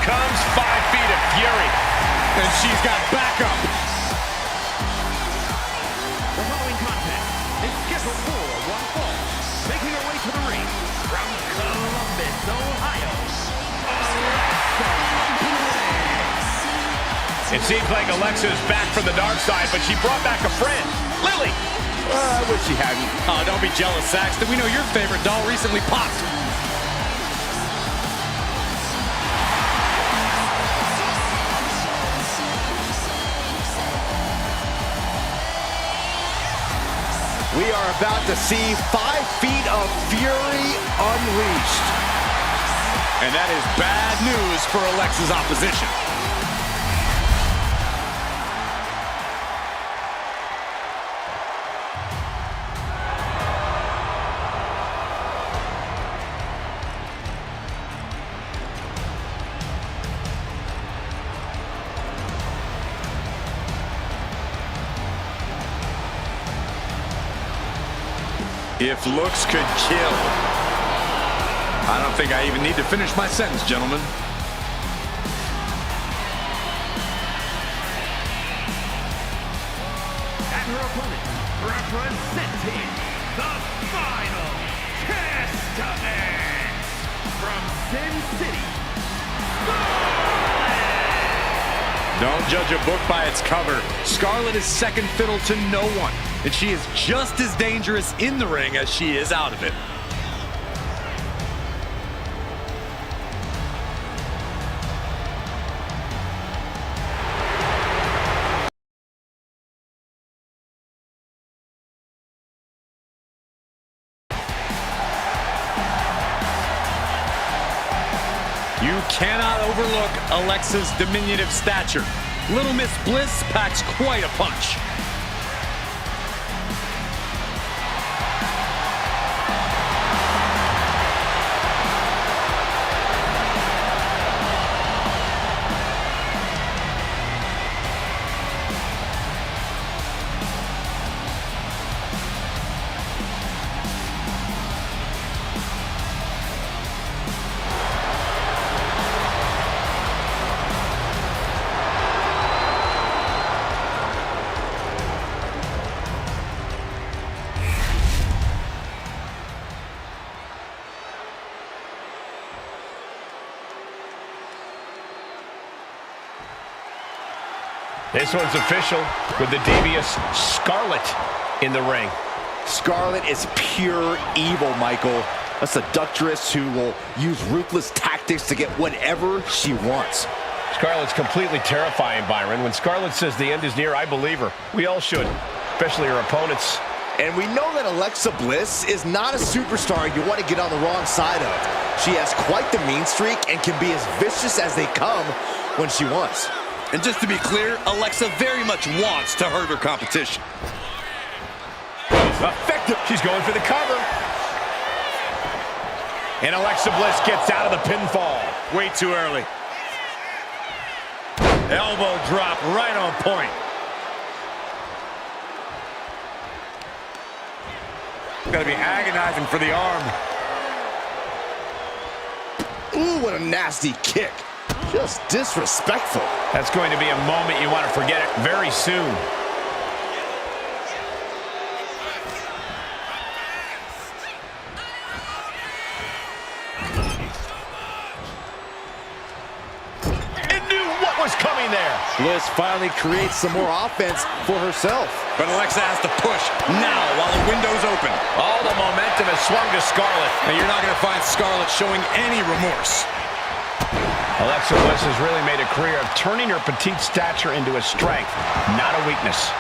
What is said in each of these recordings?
comes 5 feet of fury. And she's got backup. The following contest is scheduled for one fall. Making her way to the ring from Columbus, Ohio. It seems like Alexa is back from the dark side, but she brought back a friend, Lily. I wish she hadn't. Oh, don't be jealous, Saxton. We know your favorite doll recently popped. We are about to see 5 feet of fury unleashed. And that is bad news for Alexa's opposition. If looks could kill. I don't think I even need to finish my sentence, gentlemen. And her opponent, representing the final testament from Sin City, Don't judge a book by its cover. Scarlett is second fiddle to no one, and she is just as dangerous in the ring as she is out of it. You cannot overlook Alexa's diminutive stature. Little Miss Bliss packs quite a punch. This one's official with the devious Scarlett in the ring. Scarlett is pure evil, Michael. A seductress who will use ruthless tactics to get whatever she wants. Scarlett's completely terrifying, Byron. When Scarlett says the end is near, I believe her. We all should, especially her opponents. And we know that Alexa Bliss is not a superstar you want to get on the wrong side of. She has quite the mean streak and can be as vicious as they come when she wants. And just to be clear, Alexa very much wants to hurt her competition. Effective. She's going for the cover. And Alexa Bliss gets out of the pinfall. Way too early. Elbow drop right on point. Gotta be agonizing for the arm. Ooh, what a nasty kick. Just disrespectful. That's going to be a moment you want to forget it very soon. It knew what was coming there. Bliss finally creates some more offense for herself. But Alexa has to push now while the window's open. All the momentum has swung to Scarlett. And you're not going to find Scarlett showing any remorse. Alexa Bliss has really made a career of turning her petite stature into a strength, not a weakness.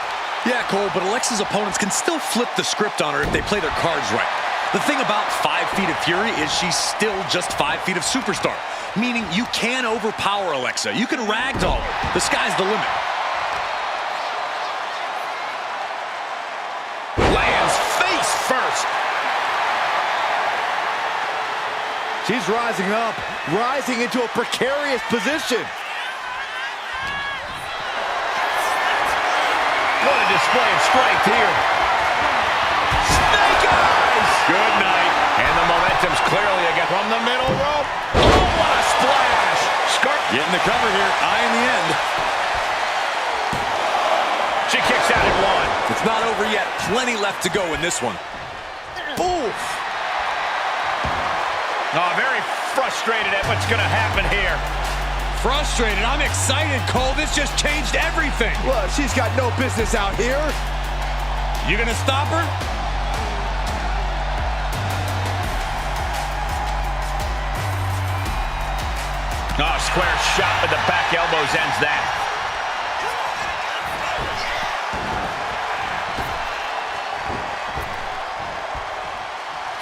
Yeah, Cole, but Alexa's opponents can still flip the script on her if they play their cards right. The thing about 5 feet of fury is she's still just 5 feet of superstar, meaning you can overpower Alexa. You can ragdoll her. The sky's the limit. Lands face first. She's rising up, rising into a precarious position. What a display of strength here. Snake eyes! Good night. And the momentum's clearly again from the middle rope. Oh, what a splash! Getting the cover here, eye in the end. She kicks out at one. It's not over yet. Plenty left to go in this one. Oof. Oh, very frustrated at what's going to happen here. Frustrated. I'm excited, Cole. This just changed everything. Well, she's got no business out here. You gonna stop her? Oh, square shot with the back elbows ends that.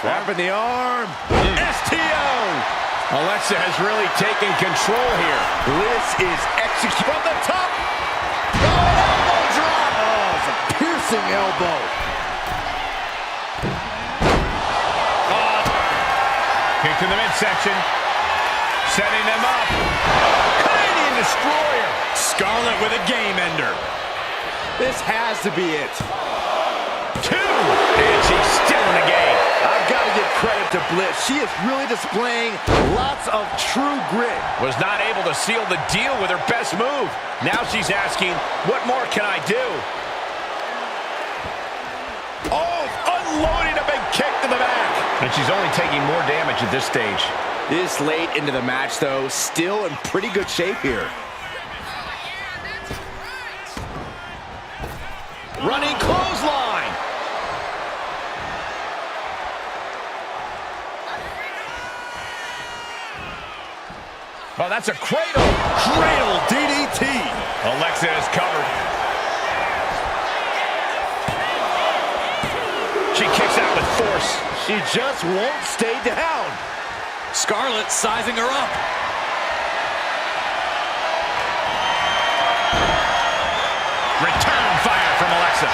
Wrapping the arm. STO! Alexa has really taken control here. Bliss is executing from the top. Oh, elbow drop. Oh, it's a piercing elbow. Kick to the midsection. Setting them up. Canadian destroyer. Scarlett with a game ender. This has to be it. 2. And she's still in the game. I've got to give credit to Bliss. She is really displaying lots of true grit. Was not able to seal the deal with her best move. Now she's asking, what more can I do? Oh, unloading a big kick to the back. And she's only taking more damage at this stage. This late into the match, though, still in pretty good shape here. Running clothesline. Oh, that's a cradle. Cradle DDT. Alexa is covered. She kicks out with force. She just won't stay down. Scarlett sizing her up. Return fire from Alexa.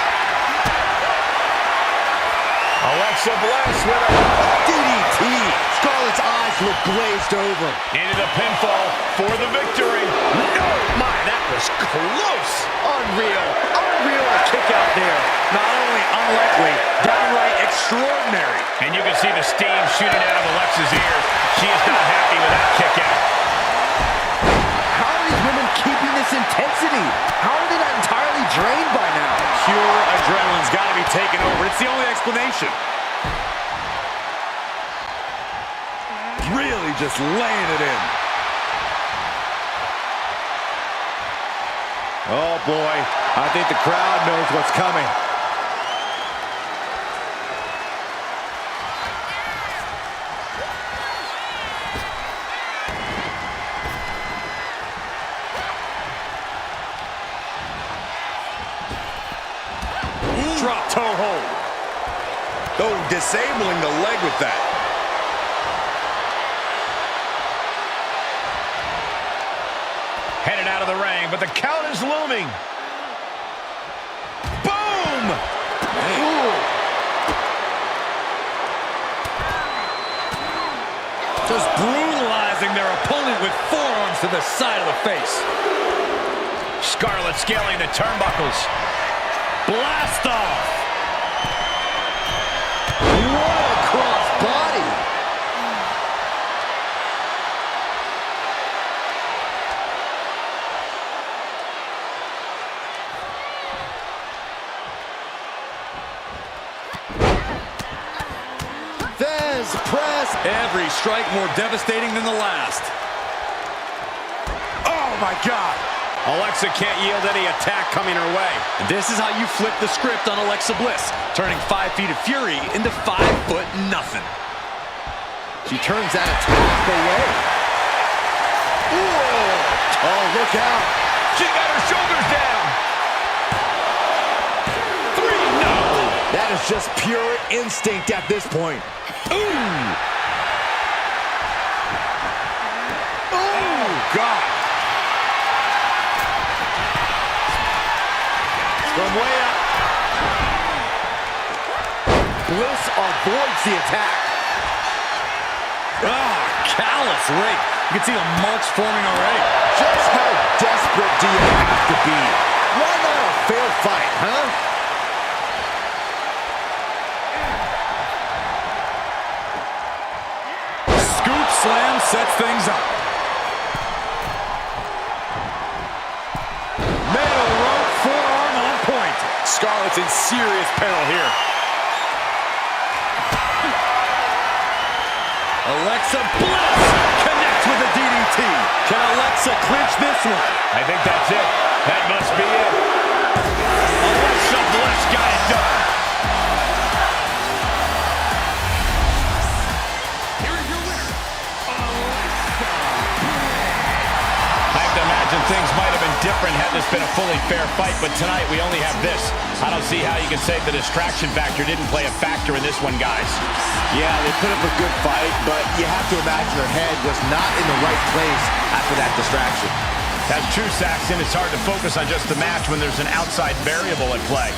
Alexa Bliss with a DDT. Scarlett's eyes look glazed over. into the pinfall for the victory. No, my, that was close. Unreal. Unreal kick out there. Not only unlikely, downright extraordinary. And you can see the steam shooting out of Alexa's ears. She is not happy with that kick out. How are these women keeping this intensity? How are they not entirely drained by now? Pure adrenaline's got to be taken over. It's the only explanation. Really just laying it in. Oh, boy. I think the crowd knows what's coming. Drop toe hold. Oh, disabling the leg with that. Headed out of the ring, but the count is looming. Boom! Just brutalizing their opponent with forearms to the side of the face. Scarlett scaling the turnbuckles. Blast off. What a cross body. Fez press. Every strike more devastating than the last. Oh, my God. Alexa can't yield any attack coming her way. This is how you flip the script on Alexa Bliss, turning 5 feet of fury into 5 foot nothing. She turns that attack away. Ooh. Oh, look out. She got her shoulders down. 3, no. That is just pure instinct at this point. Ooh. Oh, God. From way up. Bliss avoids the attack. Callous rake. You can see the marks forming already. Just how desperate do you have to be? Why not a fair fight, huh? Scoop slam sets things up. Scarlett's in serious peril here. Alexa Bliss connects with a DDT. Can Alexa clinch this one? I think that's it. That must be it. Alexa Bliss got it done. Here is your winner, Alexa. I have to imagine things might have been different had this been a fully fair fight, but tonight we only have this. I don't see how you can say the distraction factor didn't play a factor in this one, guys. Yeah, they put up a good fight, but you have to imagine her head was not in the right place after that distraction. That's true, Saxton. It's hard to focus on just the match when there's an outside variable at play.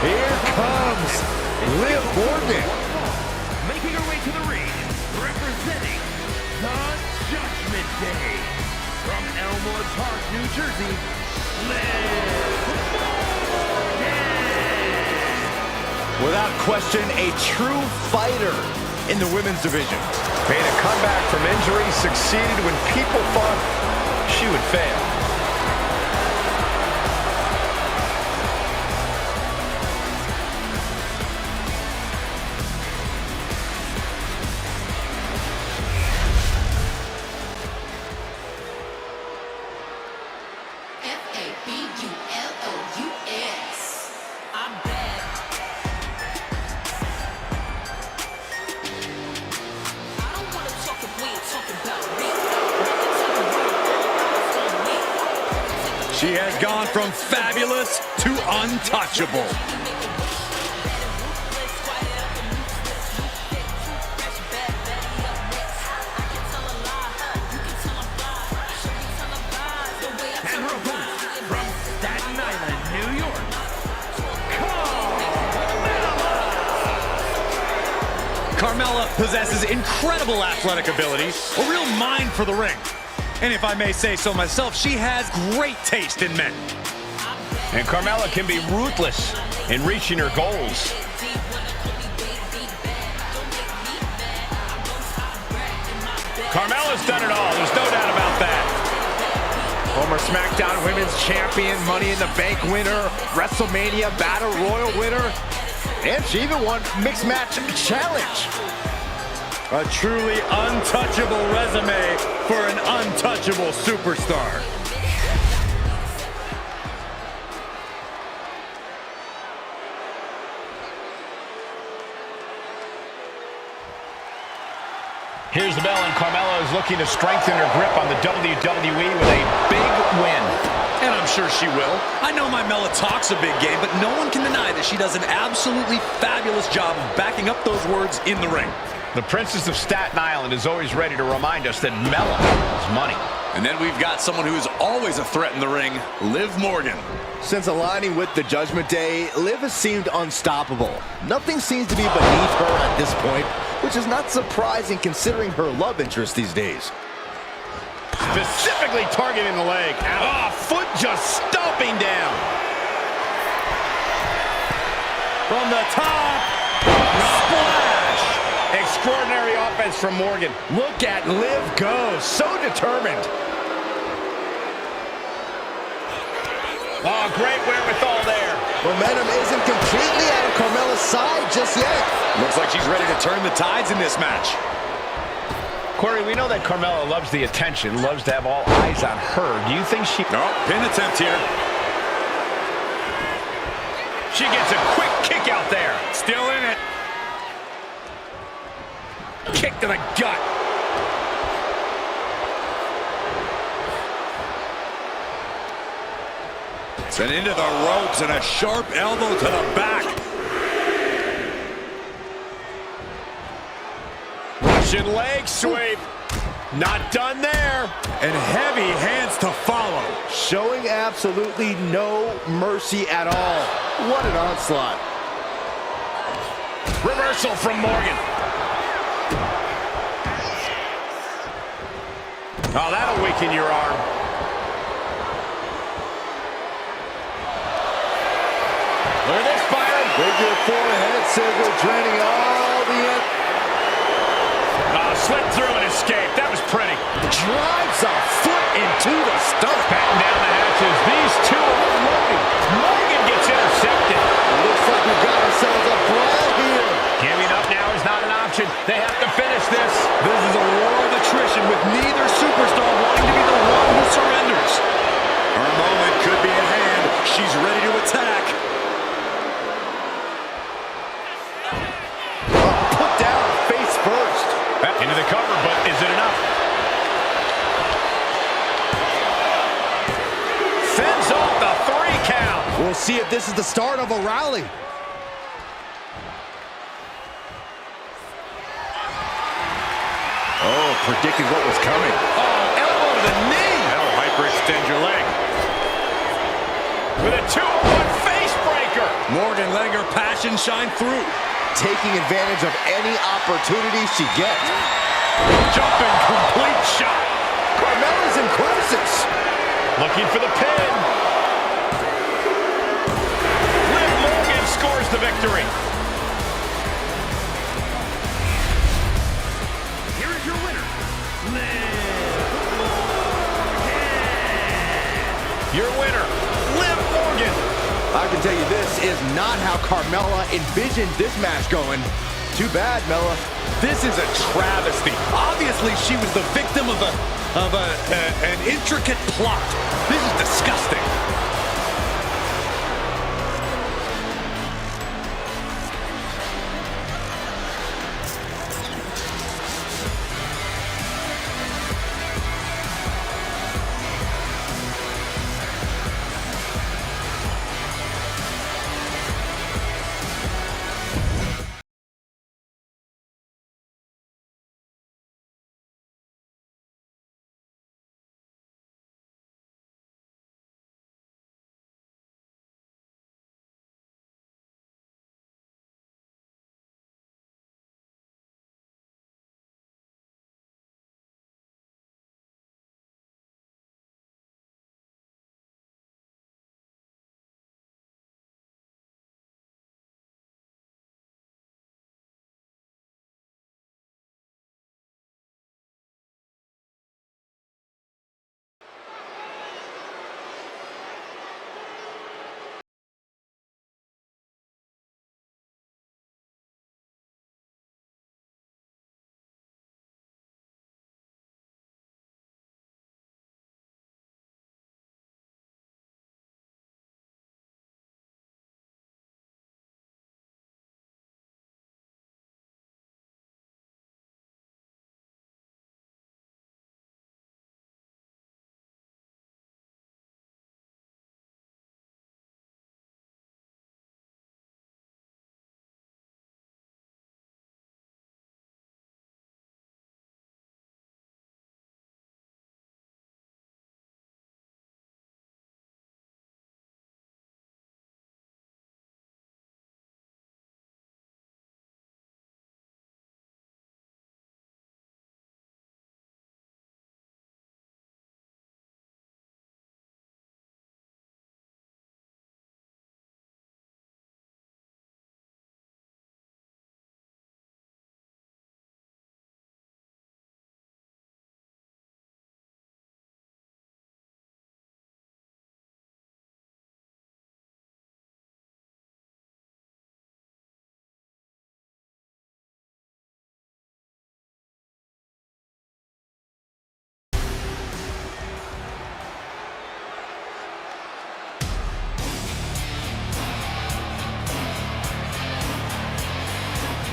Here comes Liv Morgan. Making her way to the ring, representing the Judgment Day. From Elmwood Park, New Jersey, Liv Morgan. Without question, a true fighter in the women's division. Made a comeback from injury, succeeded when people thought she would fail. Fabulous. I'm bad. I don't want to talk if we ain't talking about me. She has gone from fabulous to untouchable. And her opponent, from Staten Island, New York, Carmella possesses incredible athletic ability, a real mind for the ring. And if I may say so myself, she has great taste in men. And Carmella can be ruthless in reaching her goals. Carmella's done it all. There's no doubt about that. Former SmackDown Women's Champion, Money in the Bank winner, WrestleMania Battle Royal winner, and she even won Mixed Match Challenge. A truly untouchable resume for an untouchable superstar. Here's the bell, and Carmella is looking to strengthen her grip on the WWE with a big win. And I'm sure she will. I know my Mella talks a big game, but no one can deny that she does an absolutely fabulous job of backing up those words in the ring. The Princess of Staten Island is always ready to remind us that Mella is money. And then we've got someone who is always a threat in the ring, Liv Morgan. Since aligning with the Judgment Day, Liv has seemed unstoppable. Nothing seems to be beneath her at this point, which is not surprising considering her love interest these days. Specifically targeting the leg. Oh, foot just stomping down. From the top, splash! Extraordinary offense from Morgan. Look at Liv go, so determined. Oh, great wherewithal there. Momentum isn't completely out of Carmella's side just yet. Looks like she's ready to turn the tides in this match. Corey, we know that Carmella loves the attention, loves to have all eyes on her. Do you think she... Oh, pin attempt here. She gets a quick kick out there. Still in it. Kick to the gut. And into the ropes and a sharp elbow to the back. Russian leg sweep. Not done there. And heavy hands to follow. Showing absolutely no mercy at all. What an onslaught. Reversal from Morgan. Oh, that'll weaken your arm. Look at this, Byron. Figure four head scissor draining all the Slipped through and escaped. That was pretty. drives a foot into the stomach. Batten down the hatches. These two are unloading. Morgan gets intercepted. Looks like we've got ourselves a brawl here. Giving up now is not an option. They have to finish this. This is a war of attrition with neither superstar wanting to be the one who surrenders. Her moment could be at hand. She's ready to attack. Put down face first. Into the cover, but is it enough? Fends off the 3 count. We'll see if this is the start of a rally. Oh, predicted what was coming. Oh, elbow to the knee. That'll hyperextend your leg. With a 2-1 face breaker. Morgan letting her passion shine through. Taking advantage of any opportunity she gets. Jumping complete shot. Carmella's in crisis. Looking for the pin. Liv Morgan scores the victory. Here is your winner, Your winner, Liv Morgan. I can tell you this is not how Carmella envisioned this match going. Too bad, Mella. This is a travesty. Obviously, she was the victim of an intricate plot. This is disgusting.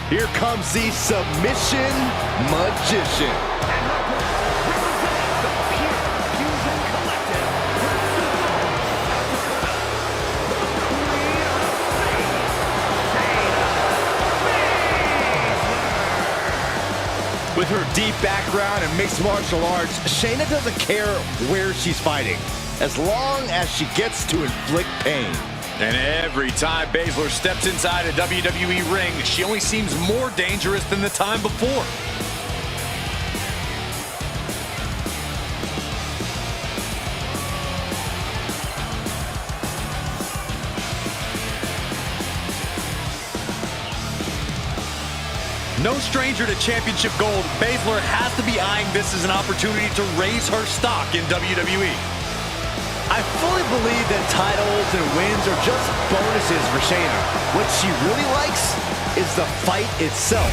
Here comes the submission magician. With her deep background in mixed martial arts, Shayna doesn't care where she's fighting, as long as she gets to inflict pain. And every time Baszler steps inside a WWE ring, she only seems more dangerous than the time before. No stranger to championship gold, Baszler has to be eyeing this as an opportunity to raise her stock in WWE. I fully believe that titles and wins are just bonuses for Shayna. What she really likes is the fight itself.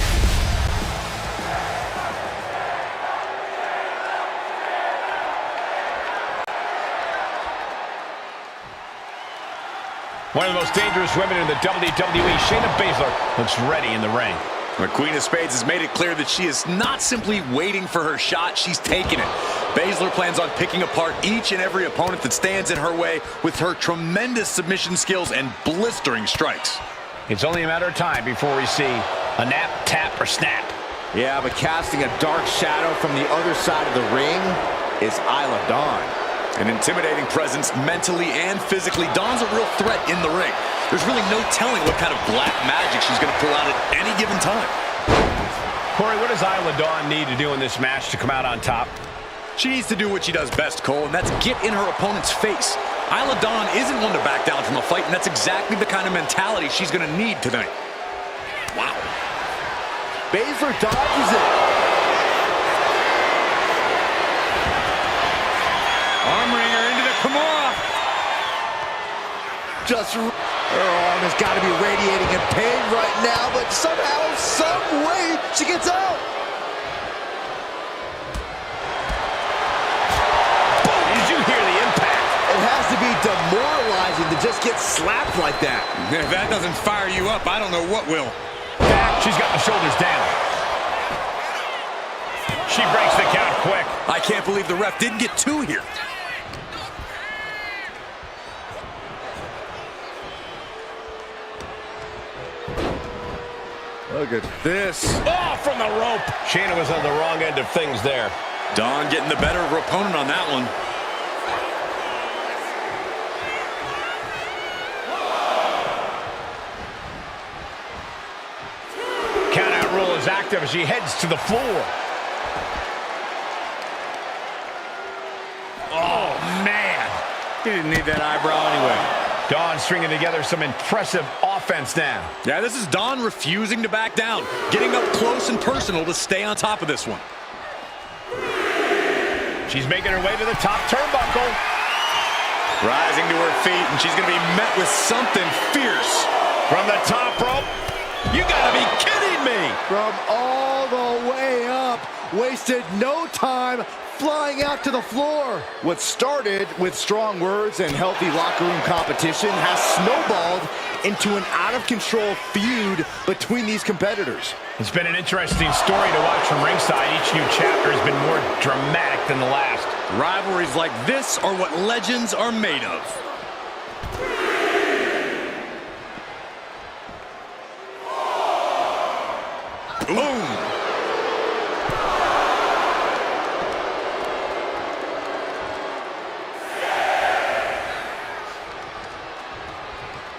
One of the most dangerous women in the WWE, Shayna Baszler, looks ready in the ring. The Queen of Spades has made it clear that she is not simply waiting for her shot, she's taking it. Baszler plans on picking apart each and every opponent that stands in her way with her tremendous submission skills and blistering strikes. It's only a matter of time before we see a nap, tap, or snap. Yeah, but casting a dark shadow from the other side of the ring is Isla Dawn. An intimidating presence mentally and physically. Dawn's a real threat in the ring. There's really no telling what kind of black magic she's going to pull out at any given time. Corey, what does Isla Dawn need to do in this match to come out on top? She needs to do what she does best, Cole, and that's get in her opponent's face. Isla Dawn isn't one to back down from a fight, and that's exactly the kind of mentality she's going to need tonight. Wow. Baszler dodges it. Arm wringer into the Kimura. Her arm has got to be radiating in pain right now, but somehow, some way, she gets out. Did you hear the impact? It has to be demoralizing to just get slapped like that. If that doesn't fire you up, I don't know what will. Back, she's got the shoulders down. She breaks the count quick. I can't believe the ref didn't get two here. Look at this. Oh, from the rope. Shayna was on the wrong end of things there. Dawn getting the better of her opponent on that one. Countout rule is active as she heads to the floor. Oh, man. He didn't need that eyebrow anyway. Dawn stringing together some impressive offense now. Yeah, this is Dawn refusing to back down, getting up close and personal to stay on top of this one. She's making her way to the top turnbuckle. Rising to her feet, and she's going to be met with something fierce. From the top rope. You gotta be kidding me. From all the way up, wasted no time flying out to the floor. What started with strong words and healthy locker room competition has snowballed into an out-of-control feud between these competitors. It's been an interesting story to watch from ringside. Each new chapter has been more dramatic than the last. Rivalries like this are what legends are made of. Boom!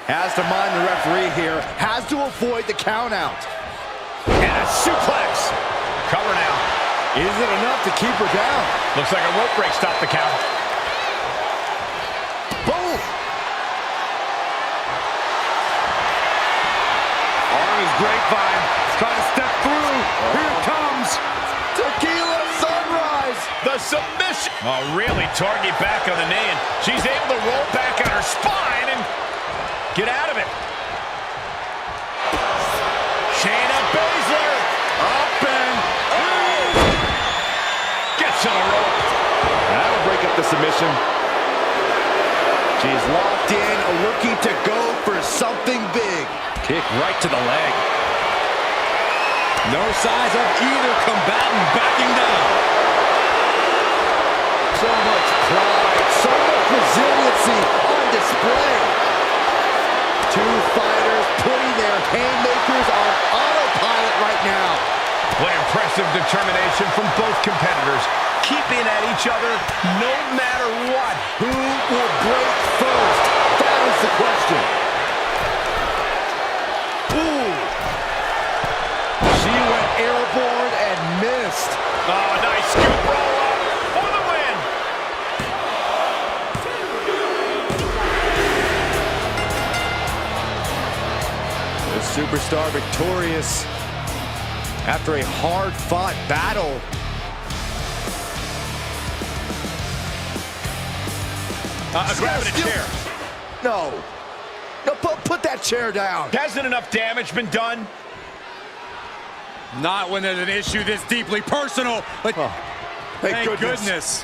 Has to mind the referee here, has to avoid the countout. And a suplex. Cover now. Is it enough to keep her down? Looks like a rope break stopped the count. Boom! Arm is grapevine. Trying to step through. Here it comes. Tequila sunrise. The submission. Oh, really target back on the knee, and she's able to roll back on her spine and get out of it. Shayna Baszler. Up and Gets to the rope. That'll break up the submission. She's locked in, looking to go for something big. kick right to the leg. No signs of either combatant backing down. So much pride, so much resiliency on display. Two fighters putting their haymakers on autopilot right now. What impressive determination from both competitors, keeping at each other no matter what. Who will break first? That is the question. Ooh. She went airborne and missed. Oh, nice scoop roll up for the win. The superstar victorious after a hard-fought battle. Grabbing a chair. No. No, put that chair down. Hasn't enough damage been done? Not when there's an issue this deeply personal. But thank goodness.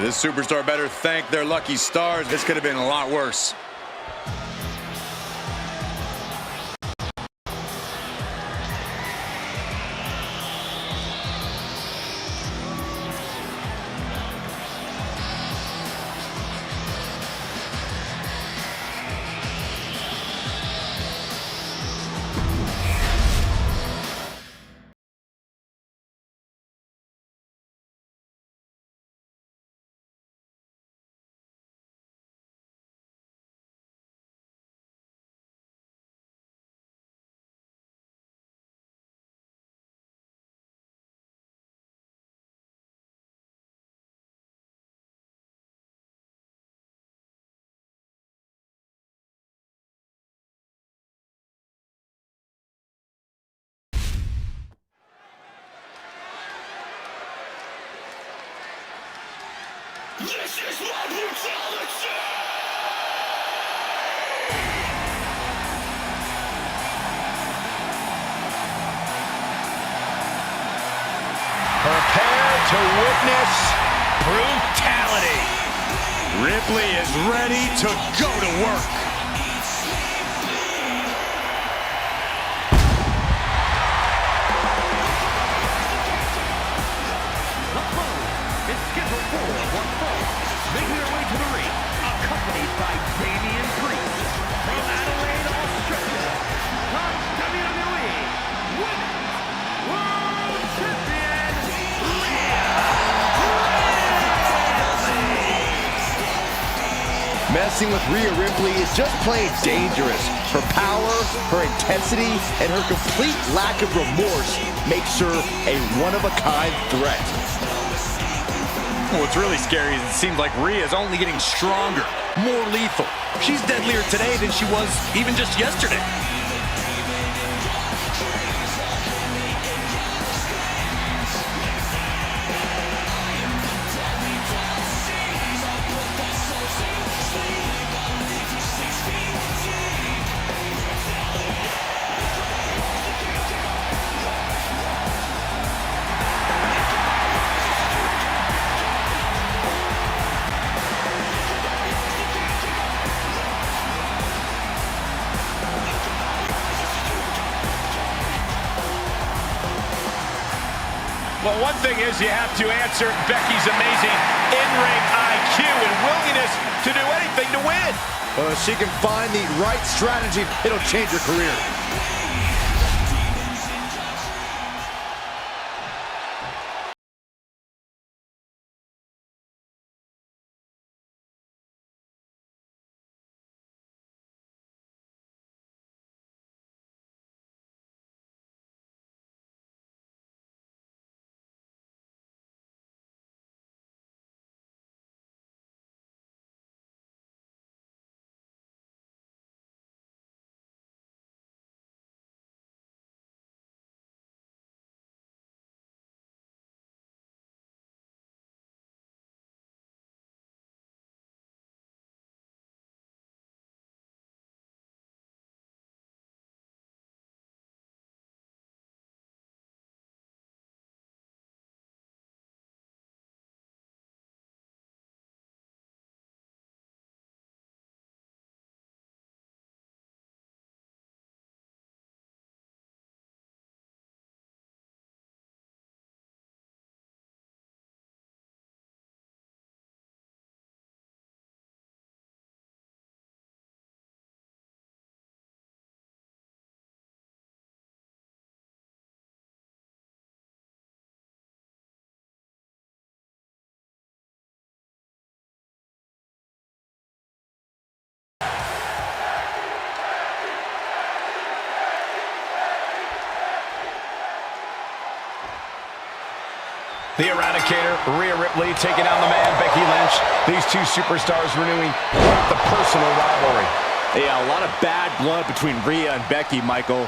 This superstar better thank their lucky stars. This could have been a lot worse. This is my brutality! Prepare to witness brutality. Ripley is ready to go to work. Is scheduled for one fall, making their way to the ring, accompanied by Damian Priest from Adelaide, Australia, the WWE Women's World Champion, Rhea Ripley. Messing with Rhea Ripley is just plain dangerous. Her power, her intensity, and her complete lack of remorse makes her a one-of-a-kind threat. What's really scary is it seems like Rhea is only getting stronger, more lethal. She's deadlier today than she was even just yesterday. Well, one thing is you have to answer Becky's amazing in-ring IQ and willingness to do anything to win. Well, if she can find the right strategy, it'll change her career. The Eradicator, Rhea Ripley, taking down the man, Becky Lynch. These two superstars renewing the personal rivalry. Yeah, a lot of bad blood between Rhea and Becky, Michael.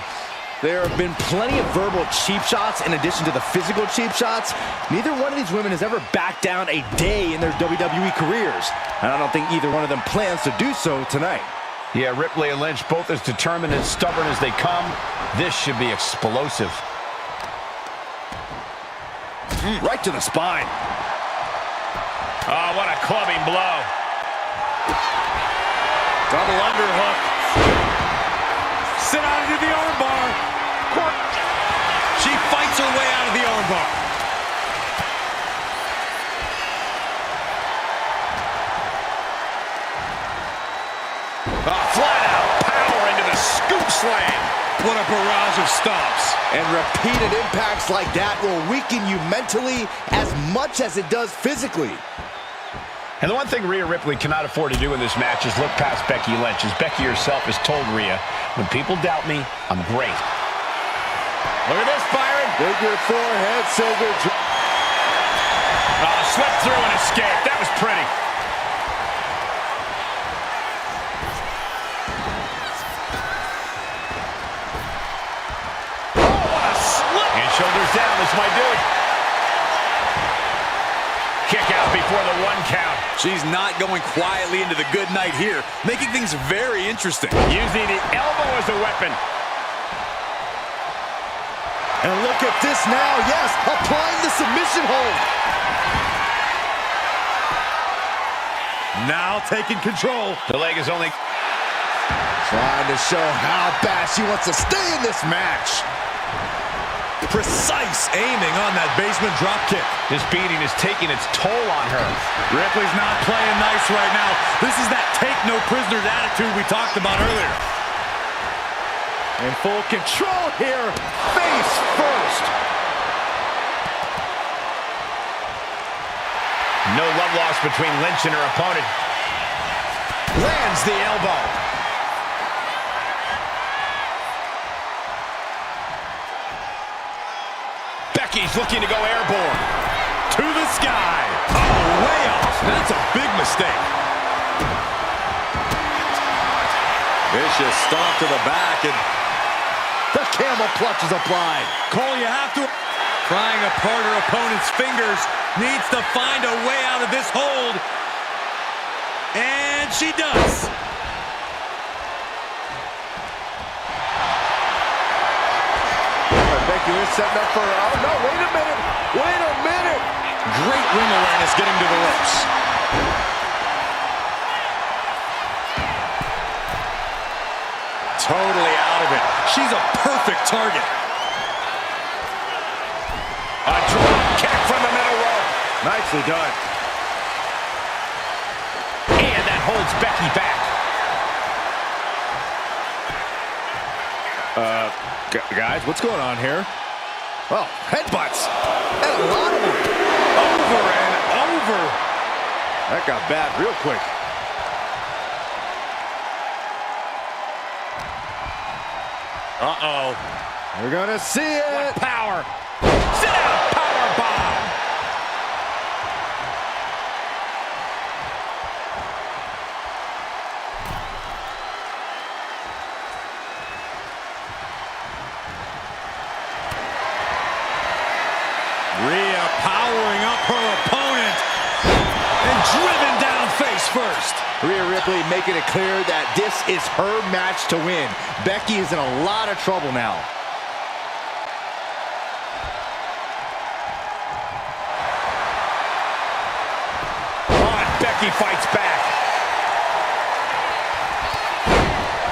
There have been plenty of verbal cheap shots in addition to the physical cheap shots. Neither one of these women has ever backed down a day in their WWE careers. And I don't think either one of them plans to do so tonight. Yeah, Ripley and Lynch both as determined and stubborn as they come. This should be explosive. Right to the spine. Oh, what a clubbing blow. Double underhook. Sit out into the armbar. She fights her way out of the armbar. Flat out power into the scoop slam. What a barrage of stomps. And repeated impacts like that will weaken you mentally as much as it does physically. And the one thing Rhea Ripley cannot afford to do in this match is look past Becky Lynch, as Becky herself has told Rhea, when people doubt me, I'm great. Look at this, Byron. Dig your forehead, Silver. Swept through and escaped. That was pretty. Shoulders down, this might do it. Kick out before the 1 count. She's not going quietly into the good night here, making things very interesting. Using the elbow as a weapon. And look at this now, yes, applying the submission hold. Now taking control. The leg is only trying to show how bad she wants to stay in this match. Precise aiming on that basement drop kick. This beating is taking its toll on her. Ripley's not playing nice right now. This is that take no prisoners attitude we talked about earlier. In full control here, face first. No love lost between Lynch and her opponent. Lands the elbow. Becky's looking to go airborne. To the sky. Oh, way off. That's a big mistake. Vicious stomp to the back, and the camel clutch is applied. Cole, you have to... Prying apart her opponent's fingers. Needs to find a way out of this hold. And she does. Becky is setting up for... Oh, no, wait a minute. Wait a minute. Great ring awareness getting to the ropes. Totally out of it. She's a perfect target. A drop kick from the middle rope. Nicely done. And that holds Becky back. Guys, what's going on here? Oh, headbutts. And a lot of them. Over and over. That got bad real quick. Uh-oh. We're gonna see it. What power. Sit down, power bomb. Rhea powering up her opponent and driven down face first. Rhea Ripley making it clear that this is her match to win. Becky is in a lot of trouble now. Becky fights back.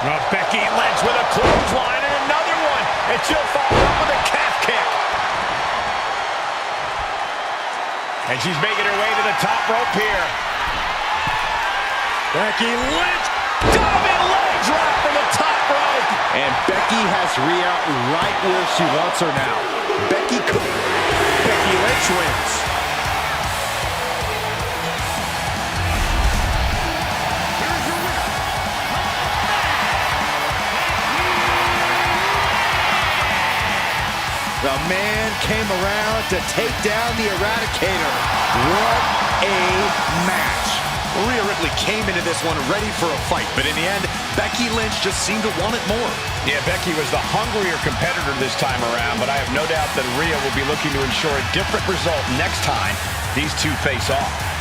Now Becky Lynch with a clothesline and another one. And she'll follow up with a calf kick. And she's making her way to the top rope here. Becky Lynch. Diving leg drop from the top rope. And Becky has Rhea right where she wants her now. Becky Lynch wins. The man came around to take down the Eradicator. What a match. Rhea Ripley came into this one ready for a fight, but in the end, Becky Lynch just seemed to want it more. Yeah, Becky was the hungrier competitor this time around, but I have no doubt that Rhea will be looking to ensure a different result next time these two face off.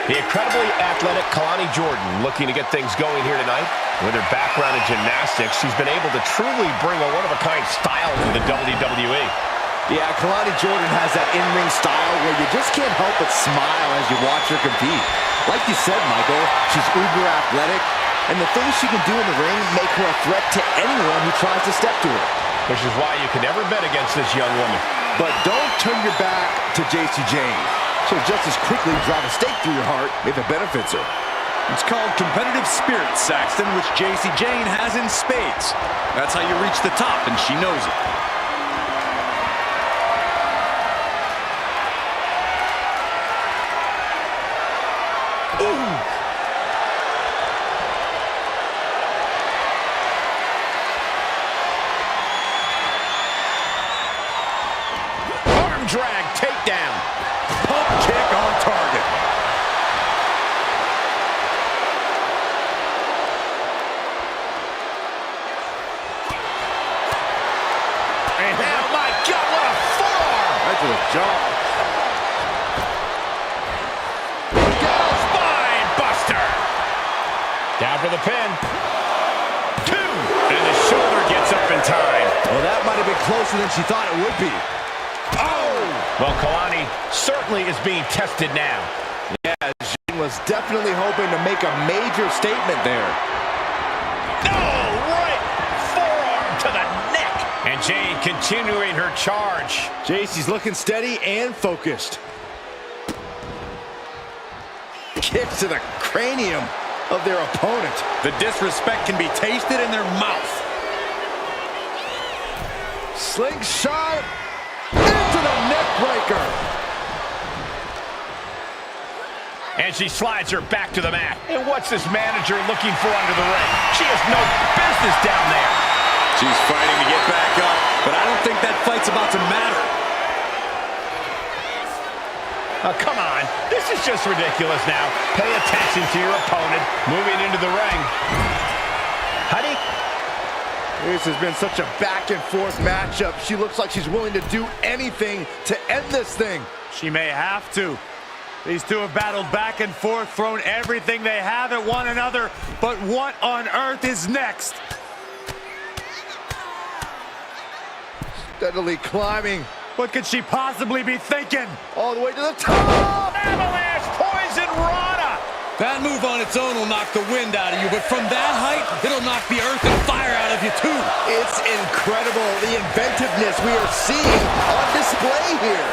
The incredibly athletic Kalani Jordan looking to get things going here tonight. With her background in gymnastics, she's been able to truly bring a one-of-a-kind style to the WWE. Yeah, Kalani Jordan has that in-ring style where you just can't help but smile as you watch her compete. Like you said, Michael, she's uber athletic, and the things she can do in the ring make her a threat to anyone who tries to step to her. Which is why you can never bet against this young woman. But don't turn your back to JC Jane. She'll just as quickly drive a stake through your heart if it benefits her. It's called competitive spirit, Saxton, which JC Jane has in spades. That's how you reach the top, and she knows it. Arm drag takedown. Pump kick on target. Oh my God, what a forearm! Right to the jaw. Spine buster. Down for the pin. 2. And the shoulder gets up in time. Well, that might have been closer than she thought it would be. Oh! Well, Kalani certainly is being tested now. Yeah, Jane was definitely hoping to make a major statement there. No! Right forearm to the neck. And Jane continuing her charge. JC's looking steady and focused. Kicks to the cranium of their opponent. The disrespect can be tasted in their mouth. Slingshot into the neck breaker. And she slides her back to the mat. And what's this manager looking for under the ring? She has no business down there. She's fighting to get back up, but I don't think that fight's about to matter. Oh, come on. This is just ridiculous now. Pay attention to your opponent moving into the ring. Honey? This has been such a back-and-forth matchup. She looks like she's willing to do anything to end this thing. She may have to. These two have battled back and forth, thrown everything they have at one another, but what on earth is next? Steadily climbing What could she possibly be thinking? all the way to the top. Avalanche Poison Rana. That move on its own will knock the wind out of you, but from that height, it'll knock the earth and fire out of you too. It's incredible, the inventiveness we are seeing on display here.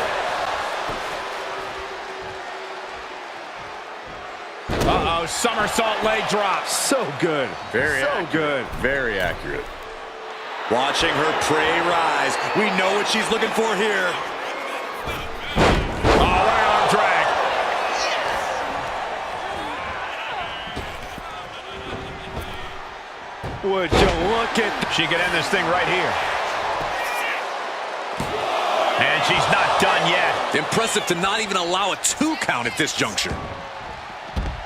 Uh-oh, somersault leg drop. So good. Very accurate. Watching her prey rise. We know what she's looking for here. Oh, right arm drag. Would you look at She could end this thing right here. And she's not done yet. Impressive to not even allow a 2 count at this juncture.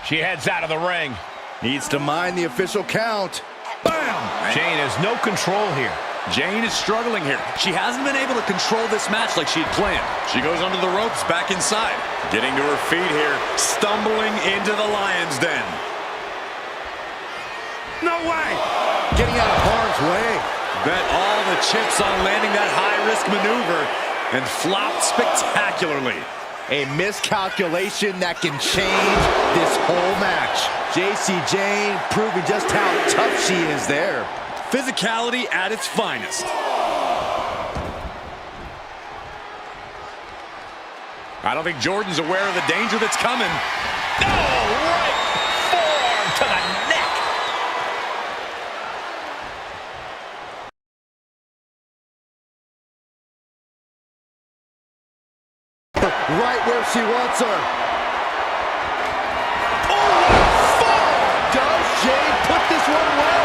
She heads out of the ring. needs to mind the official count. Bam! Jane has no control here. Jane is struggling here. She hasn't been able to control this match like she'd planned. She goes under the ropes, back inside. Getting to her feet here, stumbling into the lion's den. No way! Getting out of harm's way. Bet all the chips on landing that high-risk maneuver and flopped spectacularly. A miscalculation that can change this whole match. JC Jane proving just how tough she is there. Physicality at its finest. I don't think Jordan's aware of the danger that's coming. No! Right forearm to the neck! Right where she wants her. Does Jane put this one away?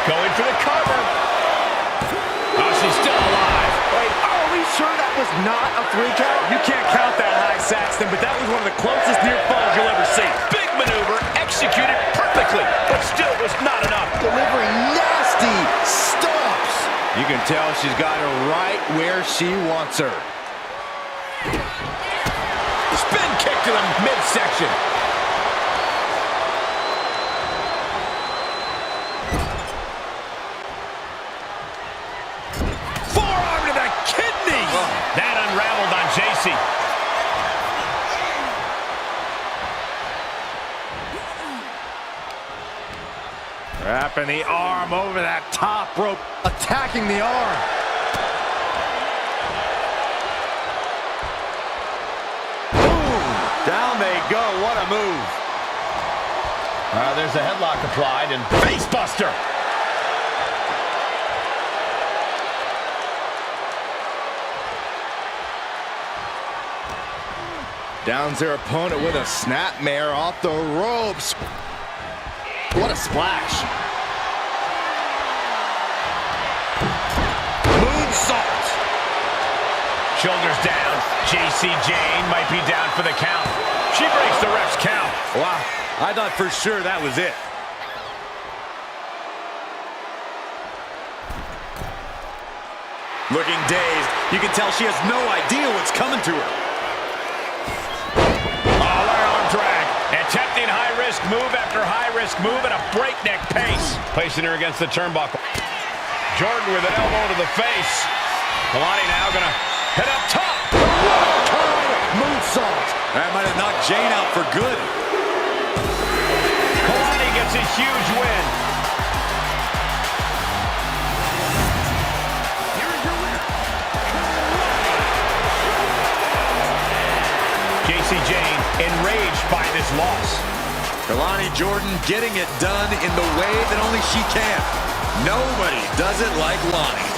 Going for the cover. Oh, she's still alive. Wait, are we sure that was not a 3 count? You can't count that high, Saxton, but that was one of the closest near falls you'll ever see. Big maneuver, executed perfectly, but still was not enough. Delivering nasty stomps. You can tell she's got her right where she wants her. Spin kick to the midsection. Forearm to the kidney. That unraveled on JC. Wrapping the arm over that top rope. Attacking the arm. Down they go. What a move. There's a headlock applied and face buster. Downs their opponent with a snapmare off the ropes. What a splash. Moonsault. Shoulders down. JC Jane might be down for the count. She breaks the ref's count. Wow, I thought for sure that was it. Looking dazed, you can tell she has no idea what's coming to her. Arm drag. Attempting high-risk move after high-risk move at a breakneck pace. Placing her against the turnbuckle. Jordan with an elbow to the face. Kalani now gonna head up top. Moonsault. That might have knocked Jane out for good. Kalani gets a huge win. Here is your winner. JC Jane enraged by this loss. Kalani Jordan getting it done in the way that only she can. Nobody does it like Lonnie.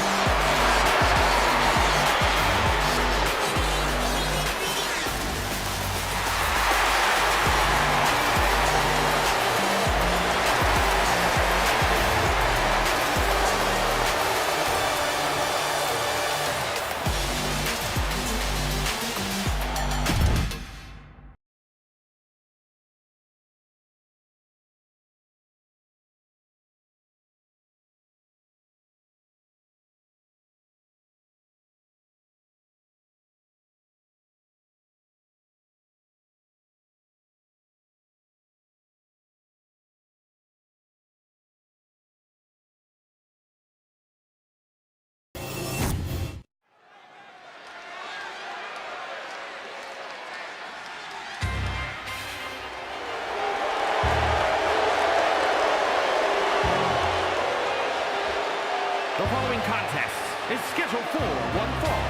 The following contest is scheduled for one fall.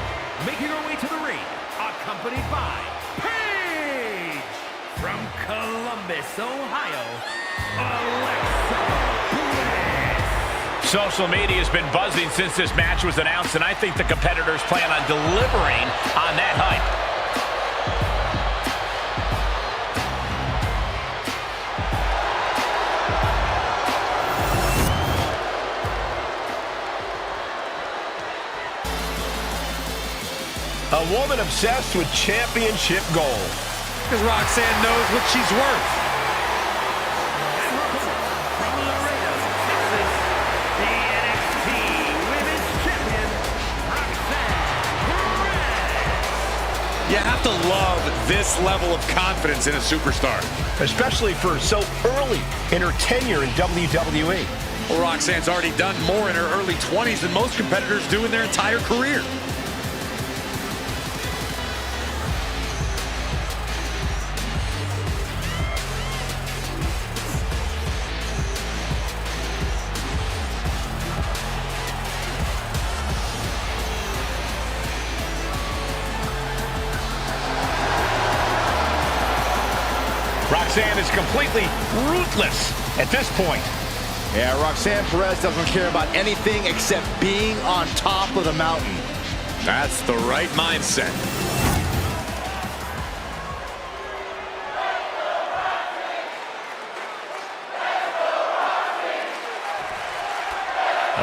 Making her way to the ring, accompanied by Paige! From Columbus, Ohio, Alexa Bliss! Social media has been buzzing since this match was announced, and I think the competitors plan on delivering on that hype. A woman obsessed with championship gold. Because Roxanne knows what she's worth. And from Laredo, Texas, the NXT Women's Champion, Roxanne Perez. You have to love this level of confidence in a superstar. Especially for so early in her tenure in WWE. Well, Roxanne's already done more in her early 20s than most competitors do in their entire career. Roxanne is completely ruthless at this point. Yeah, Roxanne Perez doesn't care about anything except being on top of the mountain. That's the right mindset.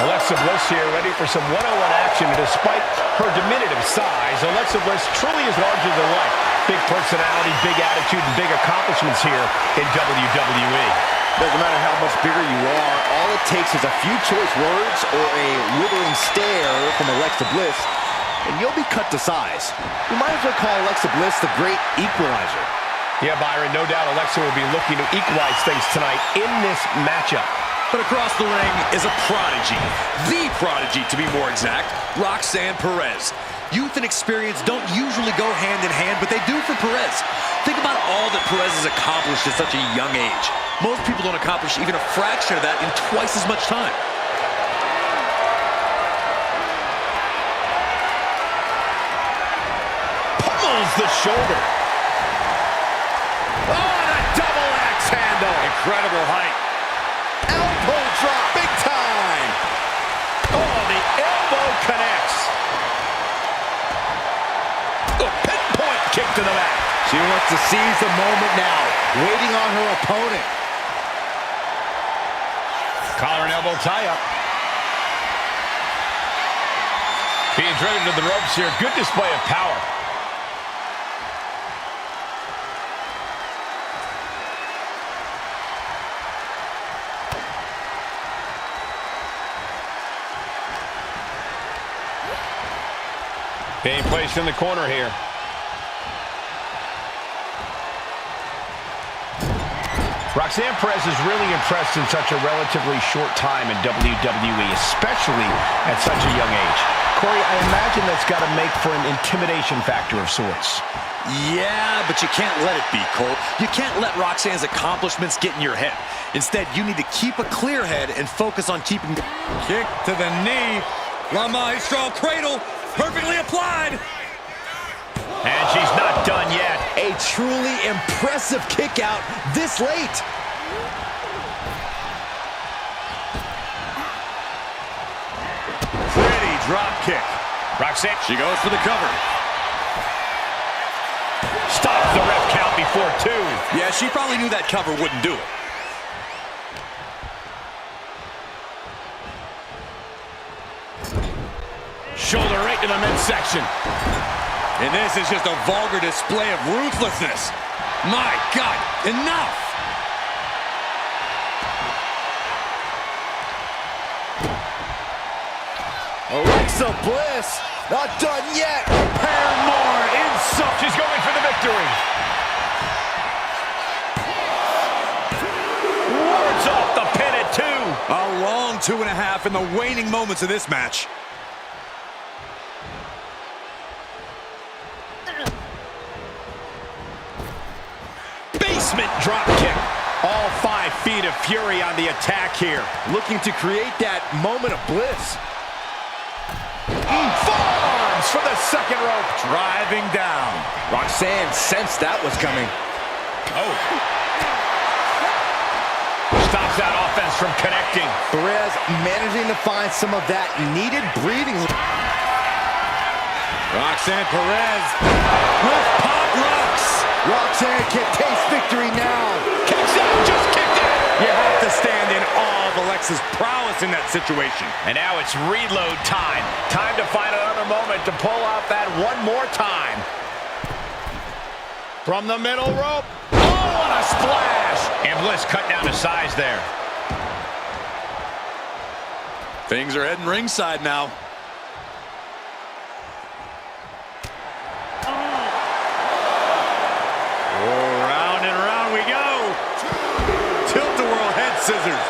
Alexa Bliss here, ready for some one-on-one action. Despite her diminutive size, Alexa Bliss truly is larger than life. Big personality, big attitude, and big accomplishments here in WWE. Doesn't matter how much bigger you are, all it takes is a few choice words or a withering stare from Alexa Bliss, and you'll be cut to size. You might as well call Alexa Bliss the great equalizer. Yeah, Byron, no doubt Alexa will be looking to equalize things tonight in this matchup. But across the ring is a prodigy. The prodigy, to be more exact, Roxanne Perez. Youth and experience don't usually go hand in hand, but they do for Perez. Think about all that Perez has accomplished at such a young age. Most people don't accomplish even a fraction of that in twice as much time. Pummels the shoulder. Oh, and a double axe handle. Incredible height. Elbow drop, big time. Oh, the elbow connects. A pinpoint kick to the back. She wants to seize the moment now, waiting on her opponent. Collar and elbow tie-up. Being driven to the ropes here. Good display of power. Being placed in the corner here. Roxanne Perez is really impressed in such a relatively short time in WWE, especially at such a young age. Corey, I imagine that's got to make for an intimidation factor of sorts. Yeah, but you can't let it be, Cole. You can't let Roxanne's accomplishments get in your head. Instead, you need to keep a clear head and focus on keeping... Kick to the knee. La Maestro cradle. Perfectly applied. And she's not done yet. A truly impressive kick out this late. Pretty drop kick. Roxanne, She goes for the cover. stops the ref count before 2. Yeah, she probably knew that cover wouldn't do it. Shoulder right to the midsection. And this is just a vulgar display of ruthlessness. My God, enough! Alexa Bliss, not done yet. Paramore insult. She's going for the victory. Wards off the pin at 2. A long 2.5 in the waning moments of this match. Basement drop kick. All 5 feet of fury on the attack here. Looking to create that moment of bliss. Forearms for the second rope. Driving down. Roxanne sensed that was coming. Oh. Stops that offense from connecting. Perez managing to find some of that needed breathing. Roxanne Perez with pop rocks. Roxanne can taste victory now. Kicks out, just kicked out. You have to stand in awe of Alexa's prowess in that situation. And now it's reload time. Time to find another moment to pull out that one more time. From the middle rope. Oh, what a splash. And Bliss cut down to size there. Things are heading ringside now. Round and round we go. Tilt-a-whirl head scissors.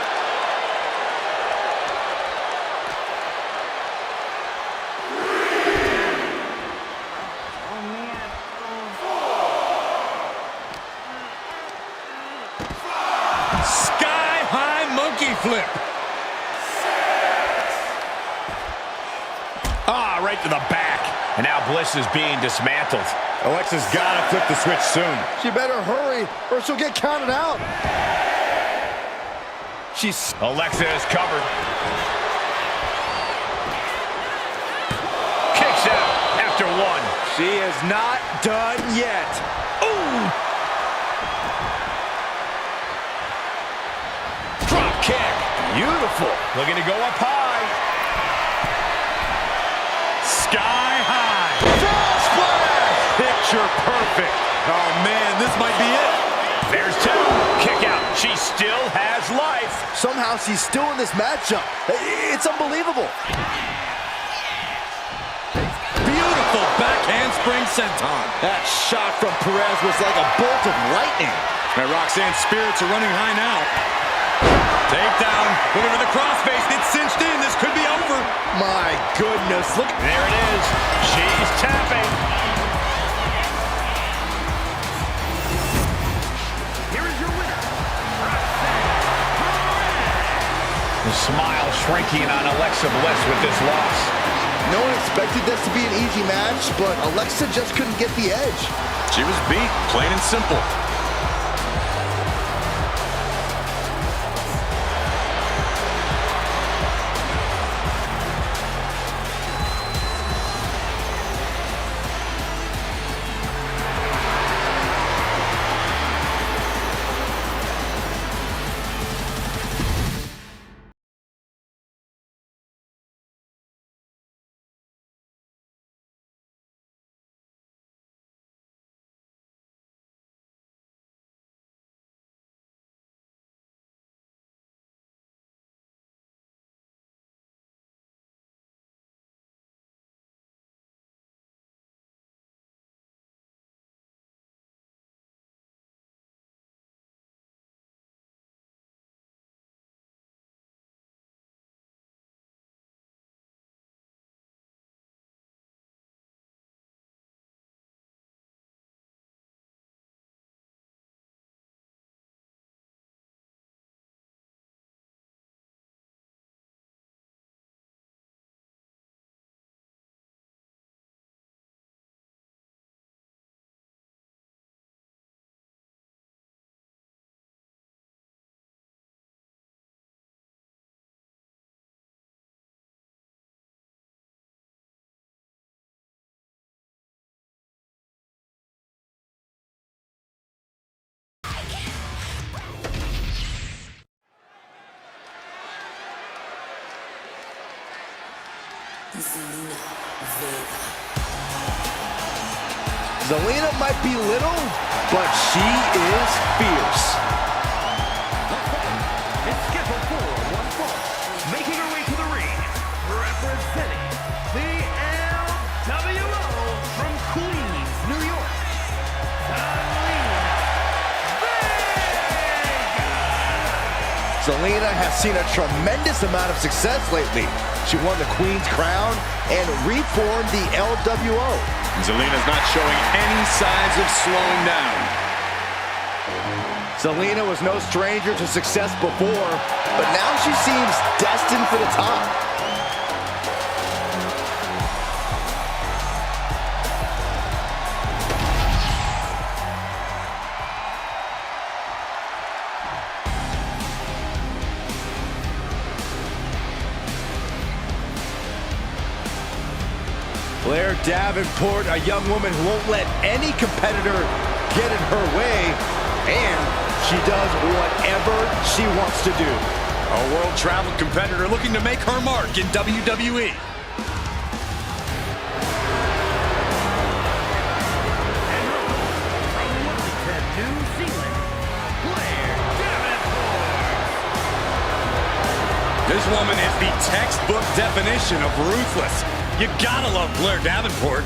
Sky-high monkey flip. Right to the back. And now Bliss is being dismantled. Alexa's got to flip the switch soon. She better hurry or she'll get counted out. Alexa is covered. Kicks out after 1. She is not done yet. Ooh! Drop kick. Beautiful. Looking to go up high. Sky high. Frog splash. Picture perfect. Oh, man, this might be it. There's 2. Kick out. She still has life. Somehow she's still in this matchup. It's unbelievable. Beautiful backhand spring senton. That shot from Perez was like a bolt of lightning. And Roxanne's spirits are running high now. Takedown. Looking for the crossface. It's cinched in. This could be over. My goodness. Look. There it is. She's tapping. Here is your winner, The smile shrinking on Alexa Bliss with this loss. No one expected this to be an easy match, but Alexa just couldn't get the edge. She was beat, plain and simple. Zelina might be little, but she is fierce. It's scheduled for one fall. Making her way to the ring, representing the LWO from Queens, New York, Zelina has seen a tremendous amount of success lately. She won the Queen's Crown and reformed the LWO. Zelina's not showing any signs of slowing down. Zelina was no stranger to success before, but now she seems destined for the top. Blair Davenport, a young woman who won't let any competitor get in her way, and she does whatever she wants to do. A world-traveled competitor looking to make her mark in WWE. from Wellington, New Zealand, Blair Davenport. This woman is the textbook definition of ruthless. You gotta love Blair Davenport.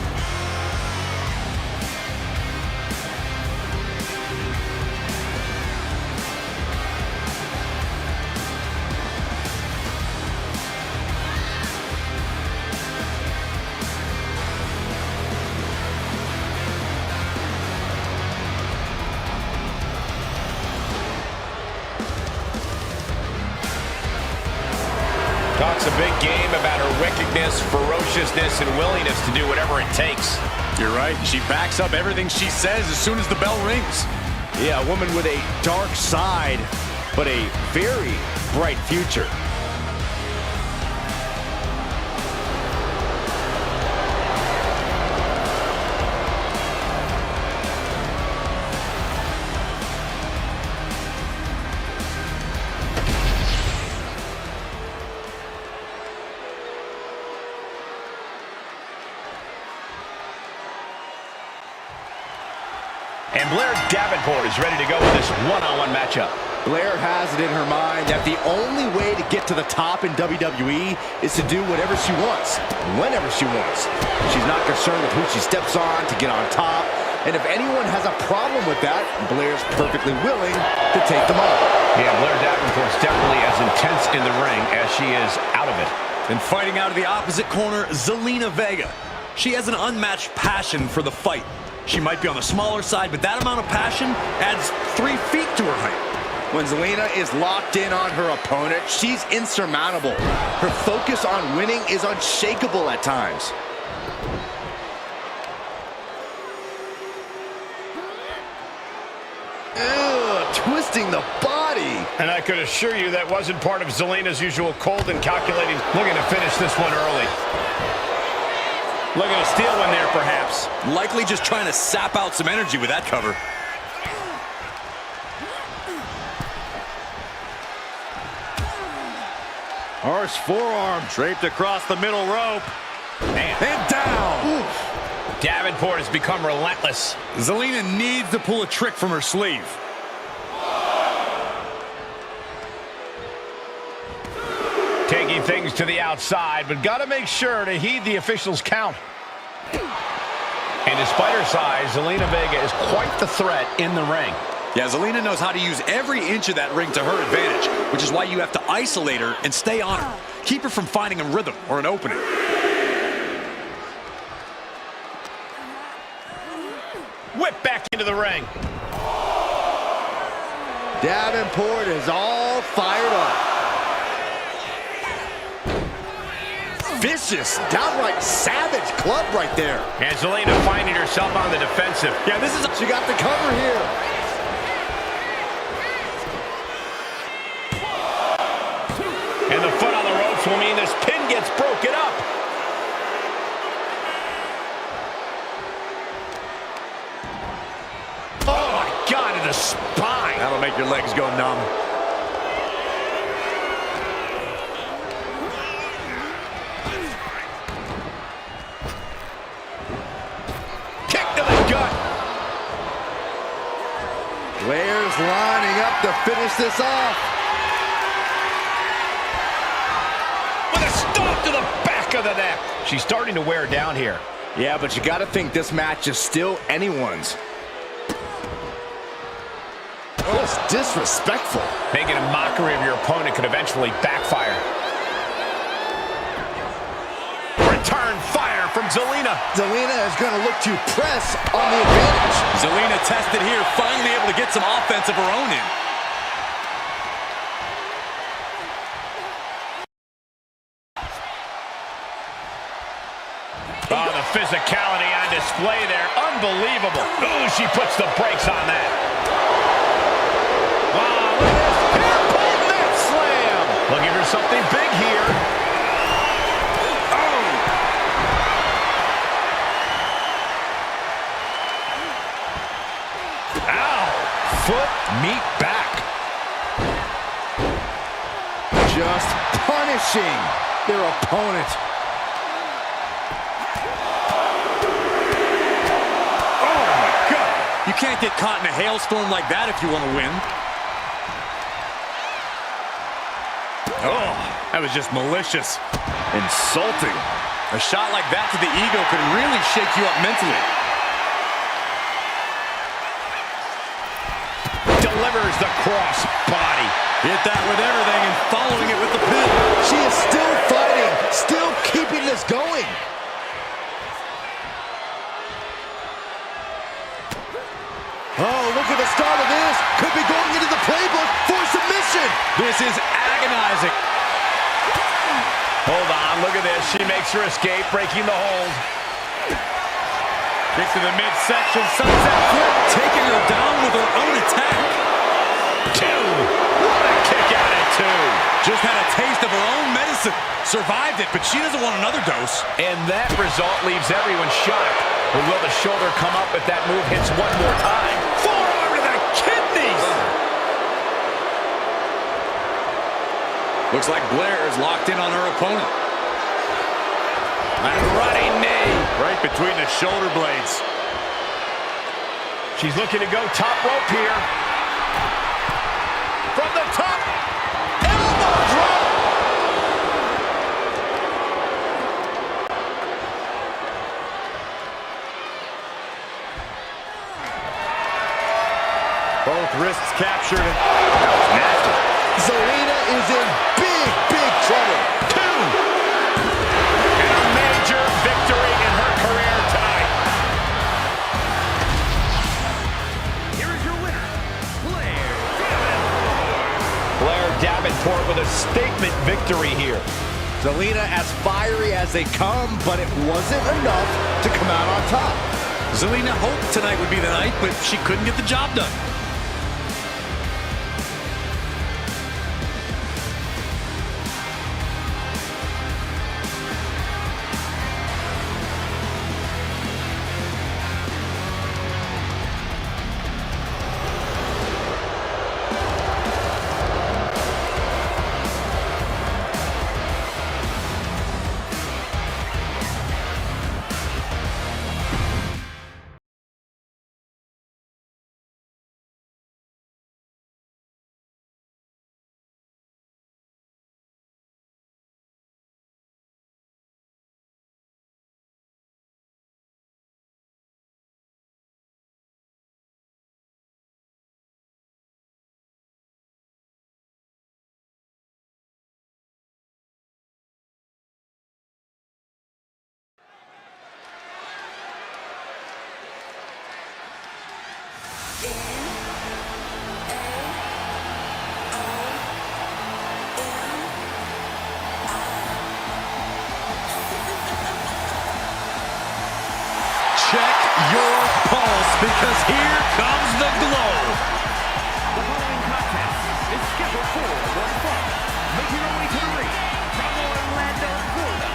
Talks a big game about her wickedness, ferociousness, and willingness to do whatever it takes. You're right. She backs up everything she says as soon as the bell rings. Yeah, a woman with a dark side, but a very bright future. And Blair Davenport is ready to go with this one-on-one matchup. Blair has it in her mind that the only way to get to the top in WWE is to do whatever she wants, whenever she wants. She's not concerned with who she steps on to get on top, and if anyone has a problem with that, Blair's perfectly willing to take them on. Yeah, Blair Davenport's definitely as intense in the ring as she is out of it. And fighting out of the opposite corner, Zelina Vega. She has an unmatched passion for the fight. She might be on the smaller side, but that amount of passion adds 3 feet to her height. When Zelina is locked in on her opponent, she's insurmountable. Her focus on winning is unshakable at times. Ugh, twisting the body. And I could assure you that wasn't part of Zelina's usual cold and calculating, looking to finish this one early. Looking to steal one there, perhaps. Likely just trying to sap out some energy with that cover. Harsh forearm draped across the middle rope. Man. And down. Oof. Davenport has become relentless. Zelina needs to pull a trick from her sleeve. Taking things to the outside, but got to make sure to heed the officials' count. And despite her size, Zelina Vega is quite the threat in the ring. Yeah, Zelina knows how to use every inch of that ring to her advantage, which is why you have to isolate her and stay on her. Keep her from finding a rhythm or an opening. Whip back into the ring. Davenport is all fired up. Vicious, downright savage club right there. And Zelina finding herself on the defensive. Yeah, she got the cover here. And the foot on the ropes will mean this pin gets broken up. Oh my God, to the spine. That'll make your legs go numb. Flair's lining up to finish this off. With a stomp to the back of the neck. She's starting to wear down here. Yeah, but you got to think this match is still anyone's. Just disrespectful. Making a mockery of your opponent could eventually backfire. Return fire from Zelina. Zelina is going to look to press on the advantage. Zelina tested here, finally able to get some offense of her own in. Oh, the physicality on display there. Unbelievable. Ooh, she puts the brakes on that. Wow, look at this. Pinpoint net slam. Looking for something big here. Oh. Ow. Foot, meat back. Just punishing their opponent. You can't get caught in a hailstorm like that if you want to win. Oh, that was just malicious. Insulting. A shot like that to the ego could really shake you up mentally. Delivers the cross body. Hit that with everything and following it with the pin. She is still fighting, still keeping this going. Oh, look at the start of this. Could be going into the playbook for submission. This is agonizing. Hold on, look at this. She makes her escape, breaking the hold. Kick to the midsection, sunset flip, taking her down with her own attack. Two. What a kick out at two. Just had a taste of her own medicine. Survived it, but she doesn't want another dose. And that result leaves everyone shocked. Or will the shoulder come up if that move hits one more time? Forearm to the kidneys! Looks like Blair is locked in on her opponent. And running knee. Right between the shoulder blades. She's looking to go top rope here. From the top. Elbow drop. Both wrists captured. That was nasty. Zelina is in big, big trouble. Two. And a major victory in her career tonight. Here is your winner, Blair Davenport. Blair Davenport with a statement victory here. Zelina as fiery as they come, but it wasn't enough to come out on top. Zelina hoped tonight would be the night, but she couldn't get the job done. Check your pulse, because here comes the glow. The following contest is scheduled for one fall. Making her way to the ring from Orlando, Florida,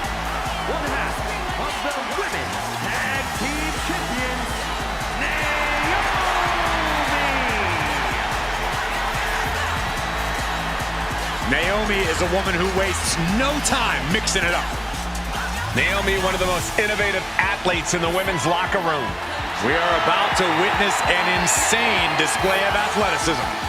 one half of the Women's Tag Team Champions, Naomi is a woman who wastes no time mixing it up. Naomi, one of the most innovative athletes in the women's locker room. We are about to witness an insane display of athleticism.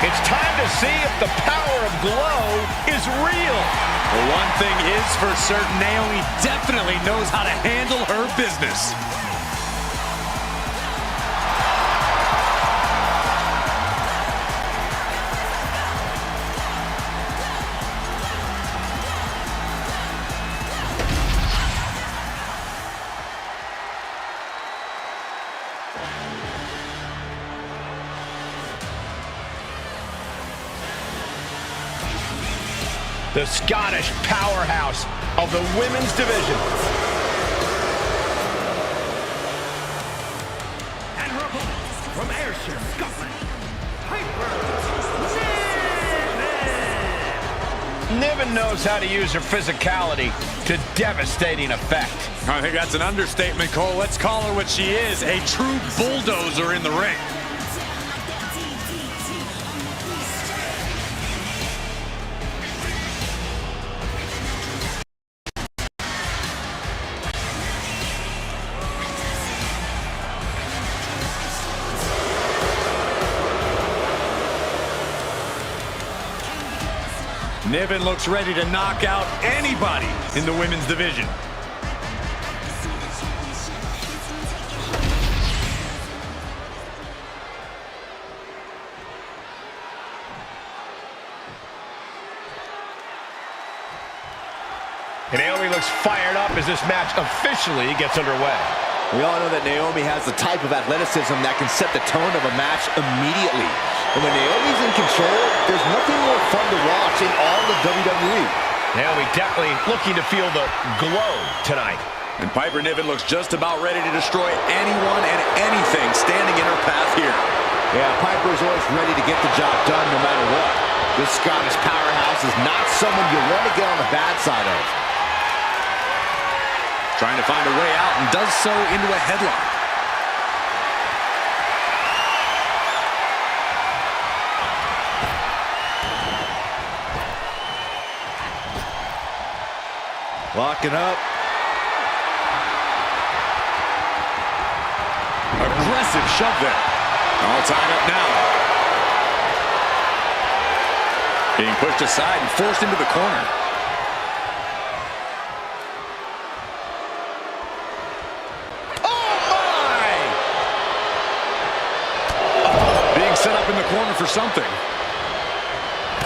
It's time to see if the power of glow is real. The one thing is for certain, Naomi definitely knows how to handle her business. The Scottish powerhouse of the women's division. And her opponent from Ayrshire, Scotland, Piper Niven knows how to use her physicality to devastating effect. I think that's an understatement, Cole. Let's call her what she is, a true bulldozer in the ring. Niven looks ready to knock out anybody in the women's division. And Naomi looks fired up as this match officially gets underway. We all know that Naomi has the type of athleticism that can set the tone of a match immediately. And when Naomi's in control, there's nothing more fun to watch in all of WWE. Naomi definitely looking to feel the glow tonight. And Piper Niven looks just about ready to destroy anyone and anything standing in her path here. Yeah, Piper is always ready to get the job done no matter what. This Scottish powerhouse is not someone you want to get on the bad side of. Trying to find a way out and does so into a headlock. Locking up. Aggressive shove there. All tied up now. Being pushed aside and forced into the corner. Set up in the corner for something.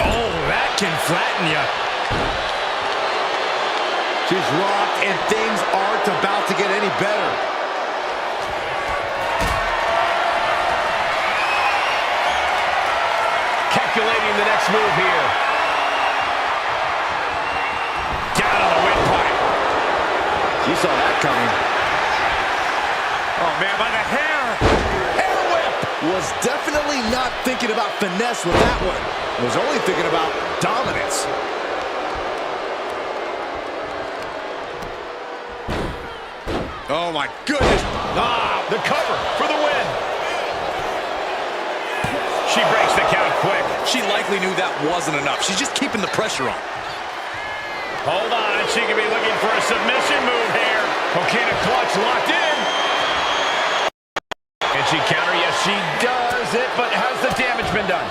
Oh, that can flatten you. She's rocked, and things aren't about to get any better. Calculating the next move here. Down on the windpipe. She saw that coming. Oh, man, by the hair. Was definitely not thinking about finesse with that one. Was only thinking about dominance. Oh, my goodness. Ah, the cover for the win. She breaks the count quick. She likely knew that wasn't enough. She's just keeping the pressure on. Hold on, she could be looking for a submission move here. Okay, a clutch locked in. And she counter, yes, she does it, but has the damage been done?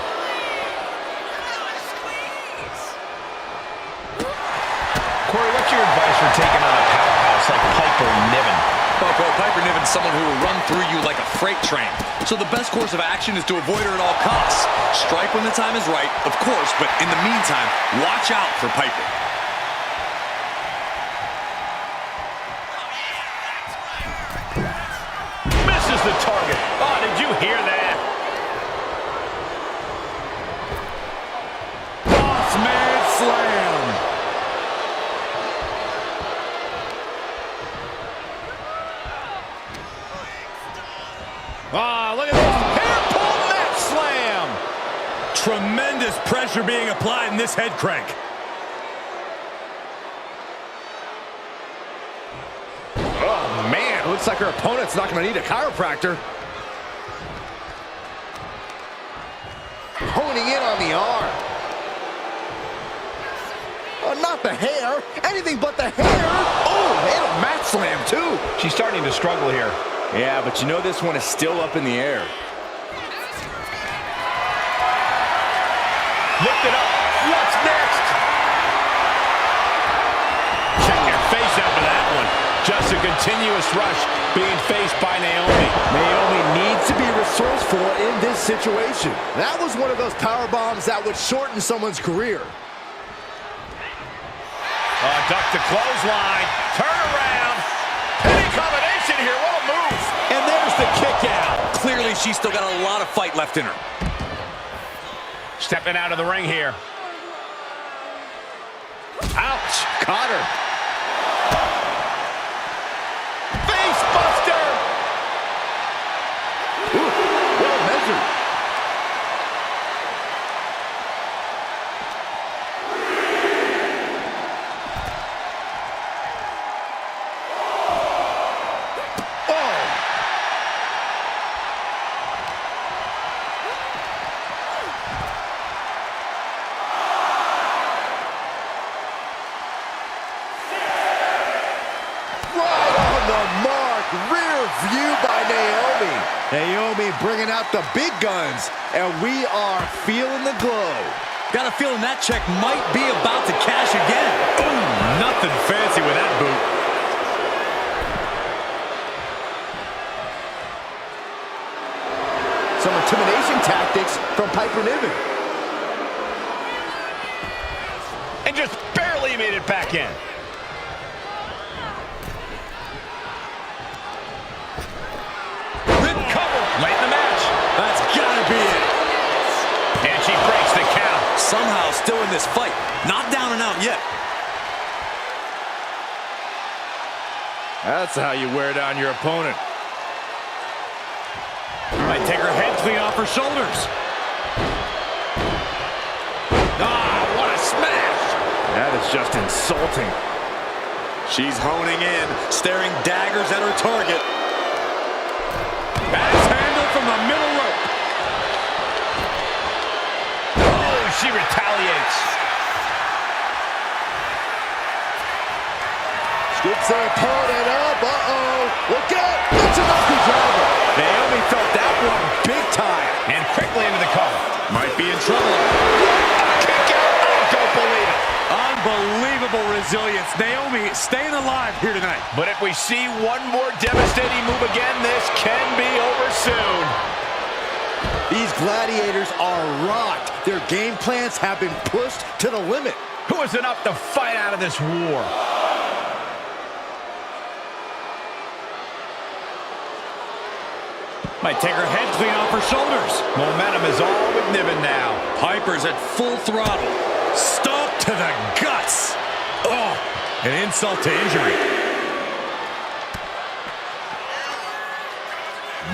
Corey, what's your advice for taking on a powerhouse like Piper Niven? Well, Piper Niven's someone who will run through you like a freight train. So the best course of action is to avoid her at all costs. Strike when the time is right, of course, but in the meantime, watch out for Piper. Misses the target. Oh, did you hear that? Boss man slam. Ah, look at this. Hair pull mat slam. Tremendous pressure being applied in this head crank. Oh, man. Looks like her opponent's not going to need a chiropractor. Honing in on the arm. Oh, not the hair. Anything but the hair. Oh, and a mat slam, too. She's starting to struggle here. Yeah, but you know this one is still up in the air. Lift it up. What's next? Check your face after that one. Just a continuous rush being faced by Naomi. Naomi needs to be resourceful in this situation. That was one of those power bombs that would shorten someone's career. Duck to clothesline. Turn around. Penny combination here. What a move. And there's the kick out. Clearly, she's still got a lot of fight left in her. Stepping out of the ring here. Ouch. Caught her. Face buster. Ooh, well measured. Rear view by Naomi. Naomi bringing out the big guns, and we are feeling the glow. Got a feeling that check might be about to cash again. Ooh, nothing fancy with that boot. Some intimidation tactics from Piper Niven. And just barely made it back in. Late in the match. That's gotta be it. And she breaks the count. Somehow still in this fight. Not down and out yet. That's how you wear down your opponent. Might take her head clean off her shoulders. Ah, what a smash. That is just insulting. She's honing in, staring daggers at her target. Axe handle from the middle rope. Oh, she retaliates. Scoops her opponent up. Uh-oh. Look out. That's a knuckle driver. Naomi felt that one big time. And quickly into the cover. Might be in trouble. Kick out. I don't believe it. Unbelievable resilience. Naomi staying alive here tonight. But if we see one more devastating move again, this can be over soon. These gladiators are rocked. Their game plans have been pushed to the limit. Who is enough to fight out of this war? Might take her head clean off her shoulders. Momentum is all with Niven now. Piper's at full throttle. Stomp to the guts. Oh, an insult to injury.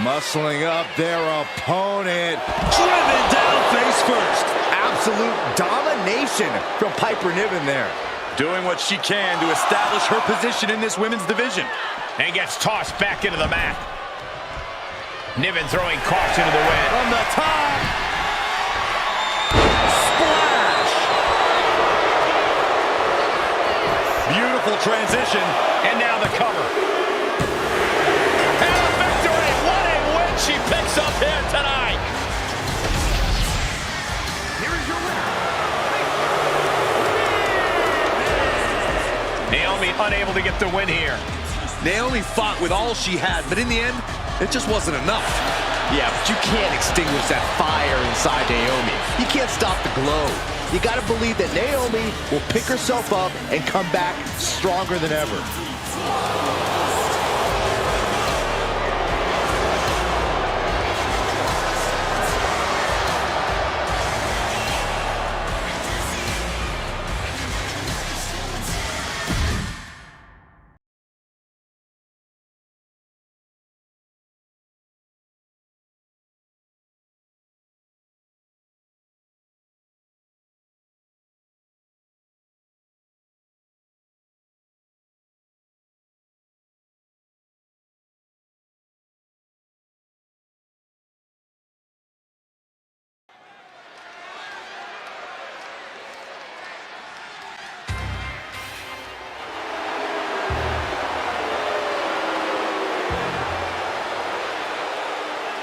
Muscling up their opponent. Driven down face first. Absolute domination from Piper Niven there. Doing what she can to establish her position in this women's division. And gets tossed back into the mat. Niven throwing caution to the wind. From the top. Splash. Beautiful transition. And now the cover. And a victory. What a win she picks up here tonight. Here is your winner. Naomi unable to get the win here. Naomi fought with all she had, but in the end, it just wasn't enough. Yeah, but you can't extinguish that fire inside Naomi. You can't stop the glow. You got to believe that Naomi will pick herself up and come back stronger than ever.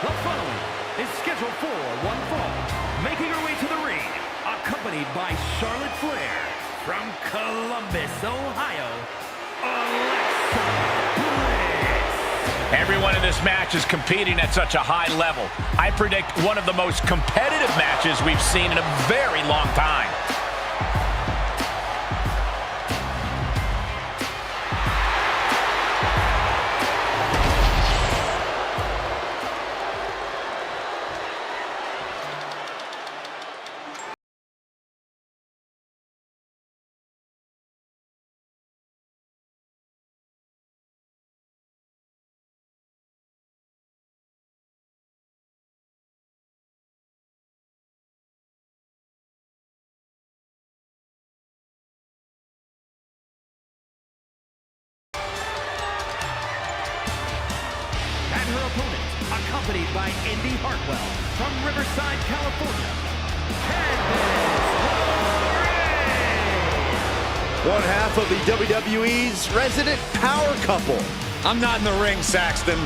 The following is scheduled for one fall. Making her way to the ring, accompanied by Charlotte Flair from Columbus, Ohio, Alexa Bliss. Everyone in this match is competing at such a high level. I predict one of the most competitive matches we've seen in a very long time. And her opponent, accompanied by Indy Hartwell from Riverside, California, Candice LeRae. One half of the WWE's resident power couple. I'm not in the ring, Saxton.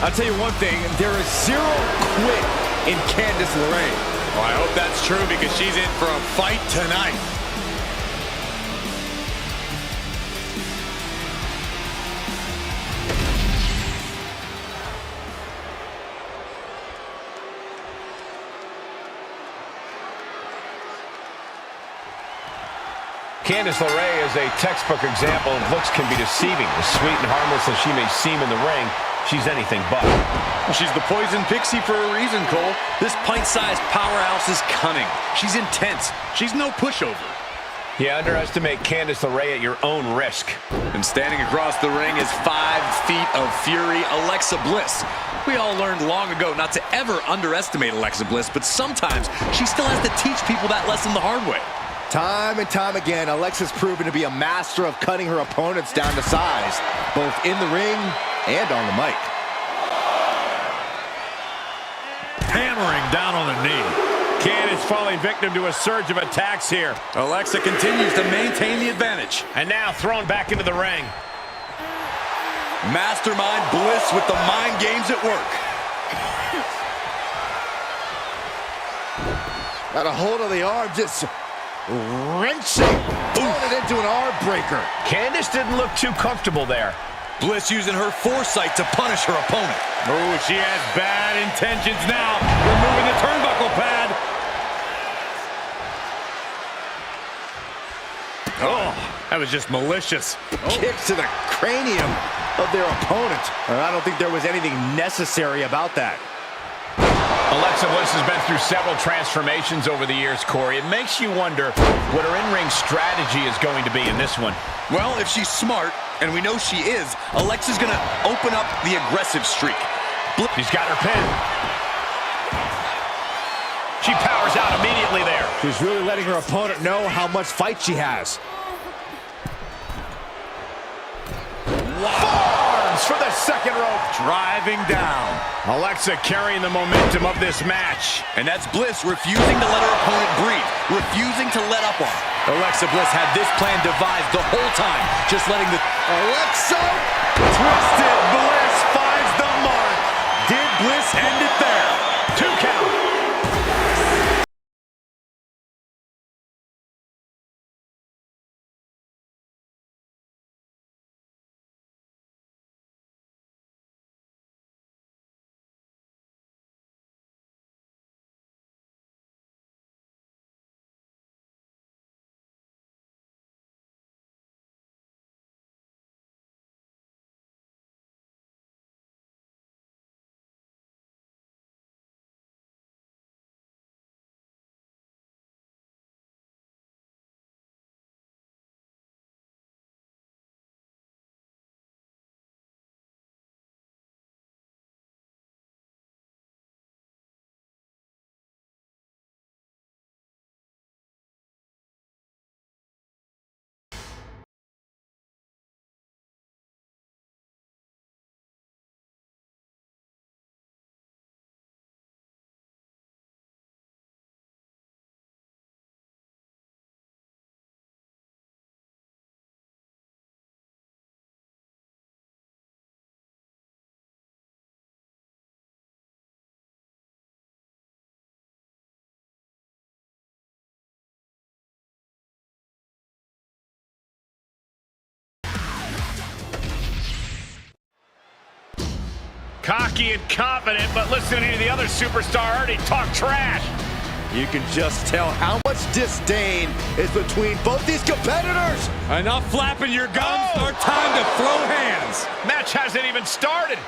I'll tell you one thing, there is zero quit in Candice LeRae. Well, I hope that's true because she's in for a fight tonight. Candice LeRae is a textbook example of looks can be deceiving. As sweet and harmless as she may seem in the ring, she's anything but. Well, she's the poison pixie for a reason, Cole. This pint-sized powerhouse is cunning. She's intense. She's no pushover. You underestimate Candice LeRae at your own risk. And standing across the ring is 5 feet of fury, Alexa Bliss. We all learned long ago not to ever underestimate Alexa Bliss, but sometimes she still has to teach people that lesson the hard way. Time and time again, Alexa's proven to be a master of cutting her opponents down to size, both in the ring and on the mic. Hammering down on the knee. Candice falling victim to a surge of attacks here. Alexa continues to maintain the advantage. And now thrown back into the ring. Mastermind Bliss with the mind games at work. Got a hold of the arm, just wrenching, throwing it into an arm breaker. Candice didn't look too comfortable there. Bliss using her foresight to punish her opponent. Oh, she has bad intentions now. Removing the turnbuckle pad. Oh, that was just malicious. Kicks to the cranium of their opponent. I don't think there was anything necessary about that. Alexa Bliss has been through several transformations over the years, Corey. It makes you wonder what her in-ring strategy is going to be in this one. Well, if she's smart, and we know she is, Alexa's gonna open up the aggressive streak. She's got her pin. She powers out immediately there. She's really letting her opponent know how much fight she has. Forearms for the second rope. Driving down. Alexa carrying the momentum of this match. And that's Bliss refusing to let her opponent breathe, refusing to let up on her. Alexa Bliss had this plan devised the whole time, just letting the... Alexa! Twisted Bliss finds the mark. Did Bliss end it there? 2 count. Cocky and confident, but listening to the other superstar already talk trash. You can just tell how much disdain is between both these competitors. Enough flapping your gums, Oh! or time to throw hands. Match hasn't even started.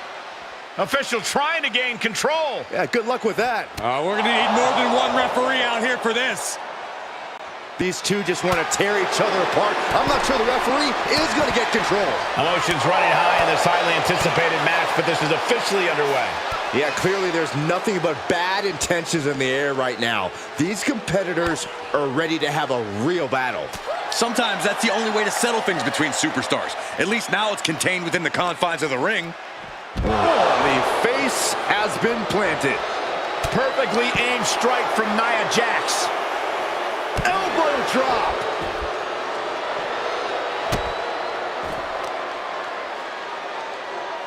Official trying to gain control. Yeah, good luck with that. We're going to need more than one referee out here for this. These two just want to tear each other apart. I'm not sure the referee is going to get control. Emotions running high in this highly anticipated match, but this is officially underway. Yeah, clearly there's nothing but bad intentions in the air right now. These competitors are ready to have a real battle. Sometimes that's the only way to settle things between superstars. At least now it's contained within the confines of the ring. The face has been planted. Perfectly aimed strike from Nia Jax. Elbow drop.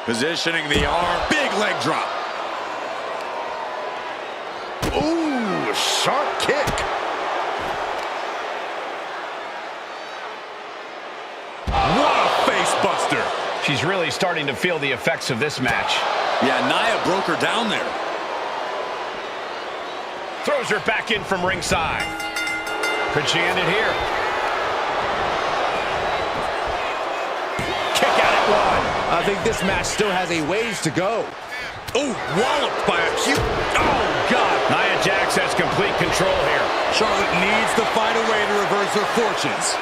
Positioning the arm, big leg drop. Ooh, sharp kick. What a face buster. She's really starting to feel the effects of this match. Yeah, Nia broke her down there. Throws her back in from ringside. Could she end it here? Kick out at one. I think this match still has a ways to go. Oh, walloped by a cute. Oh, God. Nia Jax has complete control here. Charlotte needs to find a way to reverse her fortunes.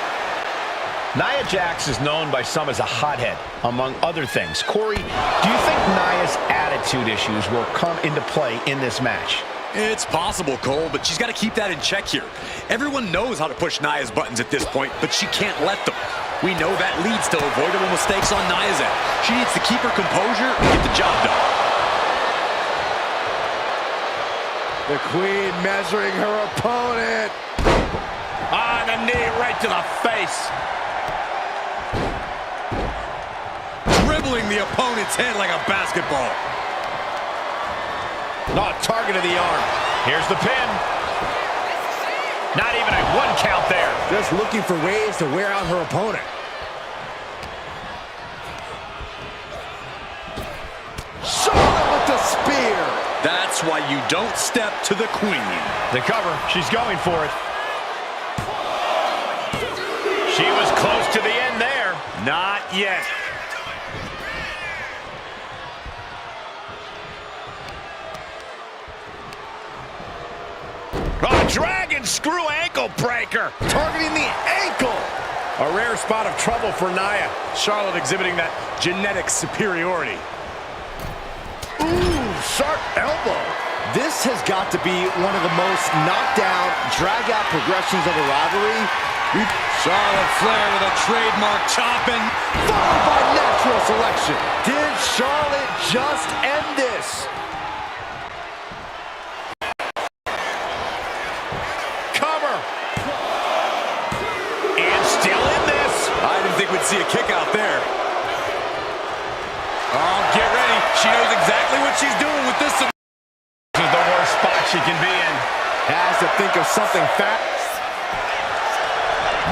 Nia Jax is known by some as a hothead, among other things. Corey, do you think Nia's attitude issues will come into play in this match? It's possible, Cole, but she's got to keep that in check here. Everyone knows how to push Nia's buttons at this point, but she can't let them. We know that leads to avoidable mistakes on Nia's end. She needs to keep her composure and get the job done. The Queen measuring her opponent. On the knee right to the face. Dribbling the opponent's head like a basketball. Not target of the arm. Here's the pin. Not even a one count there. Just looking for ways to wear out her opponent. Charlotte with the spear. That's why you don't step to the Queen. The cover. She's going for it. She was close to the end there. Not yet. Oh, dragon screw ankle breaker. Targeting the ankle. A rare spot of trouble for Nia. Charlotte exhibiting that genetic superiority. Ooh, sharp elbow. This has got to be one of the most knockdown, drag-out progressions of a rivalry. Charlotte Flair with a trademark chopping. Followed by natural selection. Did Charlotte just end this? Cover. And still in this. I didn't think we'd see a kick out there. Oh, get ready. She knows exactly what she's doing with this. This is the worst spot she can be in. Has to think of something fat.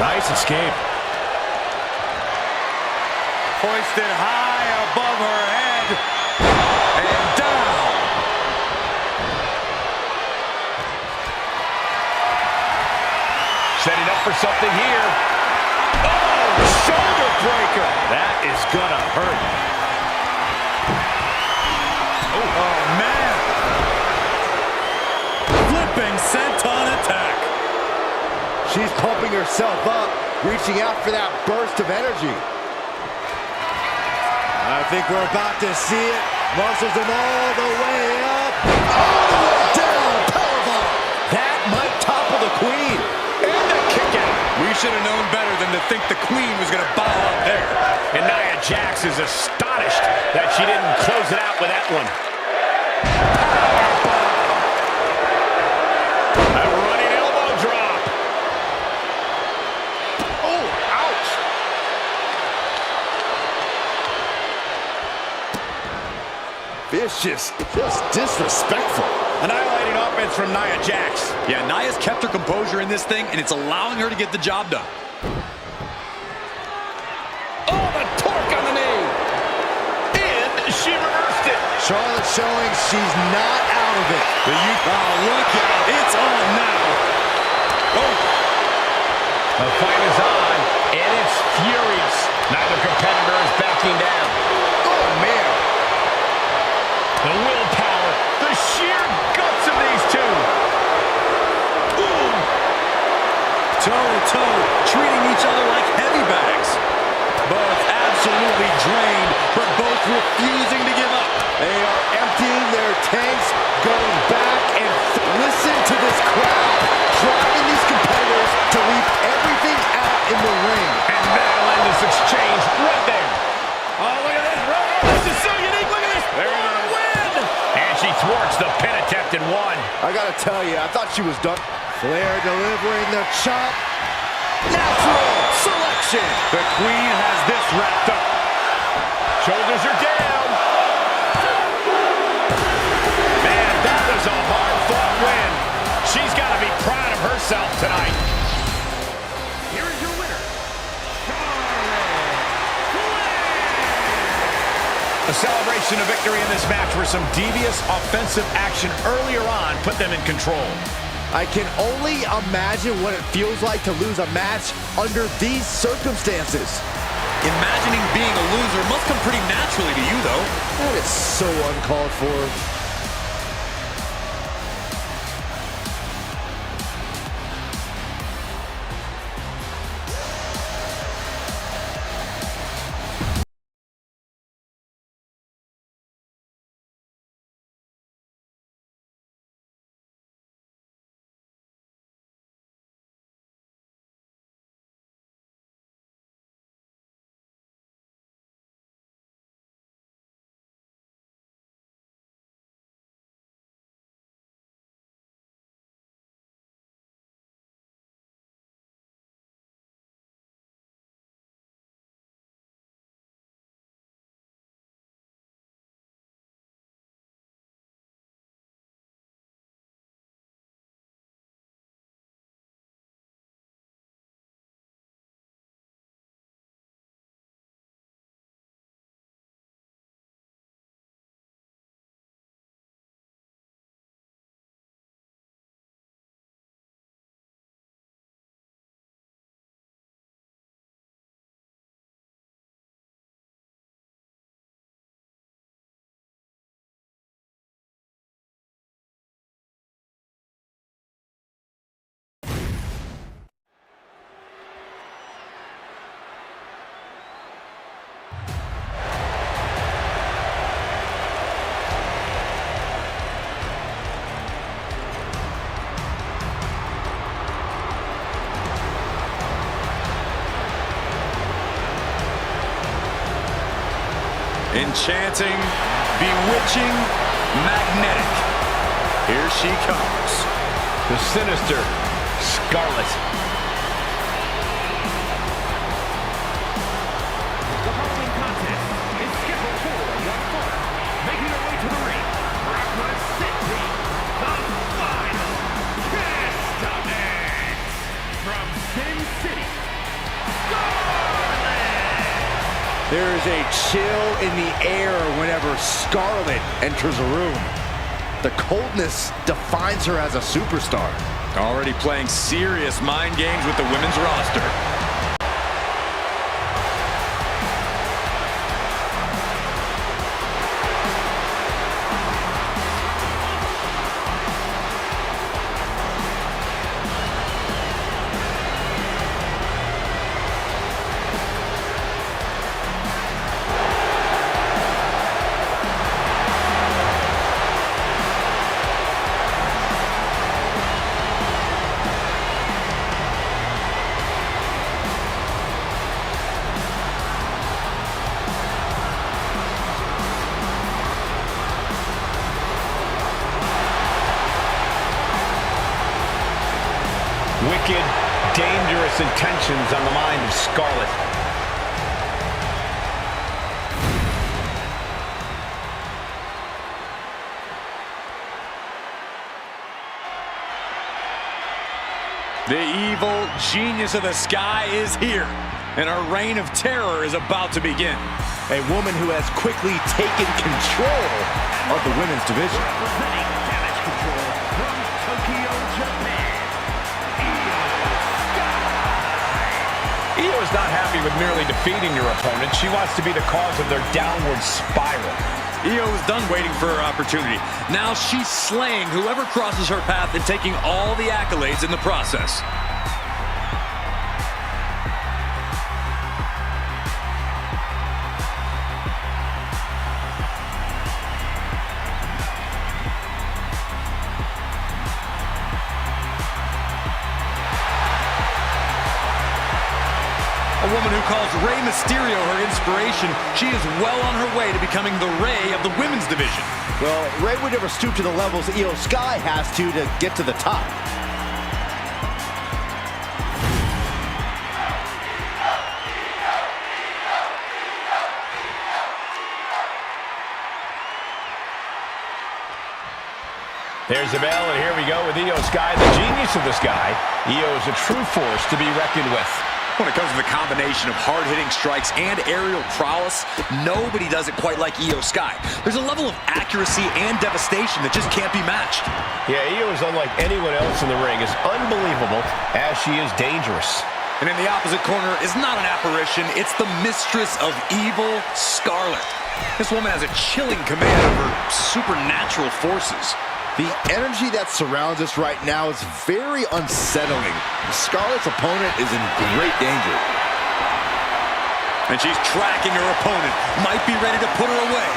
Nice escape. Hoisted high above her head. And down. Setting up for something here. Oh, shoulder breaker. That is gonna hurt. Oh, man. Flipping senton attack. She's pumping herself up, reaching out for that burst of energy. I think we're about to see it. Muscles them all the way up. All the way down. Powerbomb. That might topple the Queen. And a kick out. We should have known better than to think the Queen was going to bow out there. And Nia Jax is astonished that she didn't close it out with that one. A running elbow drop. Oh, ouch. Vicious, just disrespectful. Annihilating offense from Nia Jax. Yeah, Nia's kept her composure in this thing, and it's allowing her to get the job done. Oh, the torque on the knee. And she reversed it. Charlotte showing she's not out of it. Oh, look out. It's on now. Oh. The fight is on, and it's furious. Neither competitor is backing down. Oh, man. The willpower, the sheer guts of these two. Boom. Toe-to-toe, treating each other like heavy bags. Both absolutely drained, but both refusing to give up. They are emptying their tanks, going back, and listen to this crowd, driving these competitors to leave everything out in the ring. And that'll end this exchange right there. Oh, look at this. This is so unique. Look at this. There it is. Win. And she thwarts the pin attempt and won. I gotta tell you, I thought she was done. Flair delivering the chop. Natural selection. The Queen has this wrapped up. Shoulders are down. Man, that was a hard-fought win. She's got to be proud of herself tonight. Here is your winner, A celebration of victory in this match where some devious offensive action earlier on put them in control. I can only imagine what it feels like to lose a match under these circumstances. Imagining being a loser must come pretty naturally to you, though. That is so uncalled for. Enchanting, bewitching, magnetic. Here she comes. The sinister Scarlet. The following contest is scheduled for one fall. Making her way to the ring, representing the final Testament from Sin City, There is a chill in the air whenever Scarlett enters a room. The coldness defines her as a superstar. Already playing serious mind games with the women's roster. Wicked, dangerous intentions on the mind of Scarlett. The evil genius of the sky is here, and our reign of terror is about to begin. a woman who has quickly taken control of the women's division. Representing Damage Control from Tokyo, Japan, Io is not happy with merely defeating your opponent. She wants to be the cause of their downward spiral. Io is done waiting for her opportunity. Now she's slaying whoever crosses her path and taking all the accolades in the process. A woman who calls Rey Mysterio her inspiration, she is well on her way to becoming the Rey of the women's division. Well, Rey would never stoop to the levels Io Sky has to get to the top. There's the bell, and here we go with Io Sky, the genius of the Sky. Io is a true force to be reckoned with. When it comes to the combination of hard-hitting strikes and aerial prowess, nobody does it quite like Io Sky. There's a level of accuracy and devastation that just can't be matched. Yeah, Io is unlike anyone else in the ring. As unbelievable as she is dangerous. And in the opposite corner is not an apparition, it's the mistress of evil, Scarlet. This woman has a chilling command over supernatural forces. The energy that surrounds us right now is very unsettling. Scarlett's opponent is in great danger. And she's tracking her opponent. Might be ready to put her away.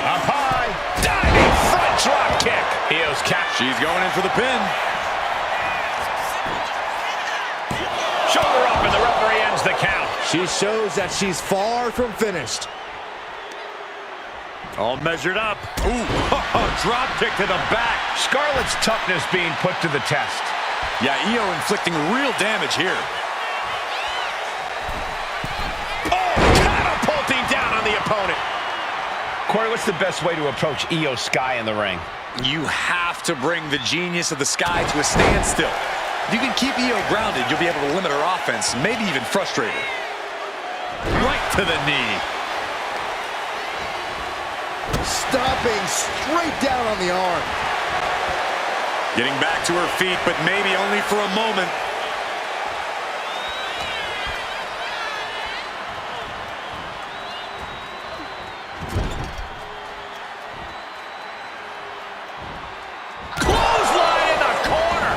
Up high, diving front drop kick. Io's catch. She's going in for the pin. Shoulder up, and the referee ends the count. She shows that she's far from finished. All measured up. Ooh, drop kick to the back. Scarlett's toughness being put to the test. Yeah, Io inflicting real damage here. Oh, catapulting down on the opponent. Corey, what's the best way to approach Io Sky in the ring? You have to bring the genius of the Sky to a standstill. If you can keep Io grounded, you'll be able to limit her offense, maybe even frustrate her. Right to the knee. Stomping straight down on the arm. Getting back to her feet, but maybe only for a moment. Clothesline in the corner.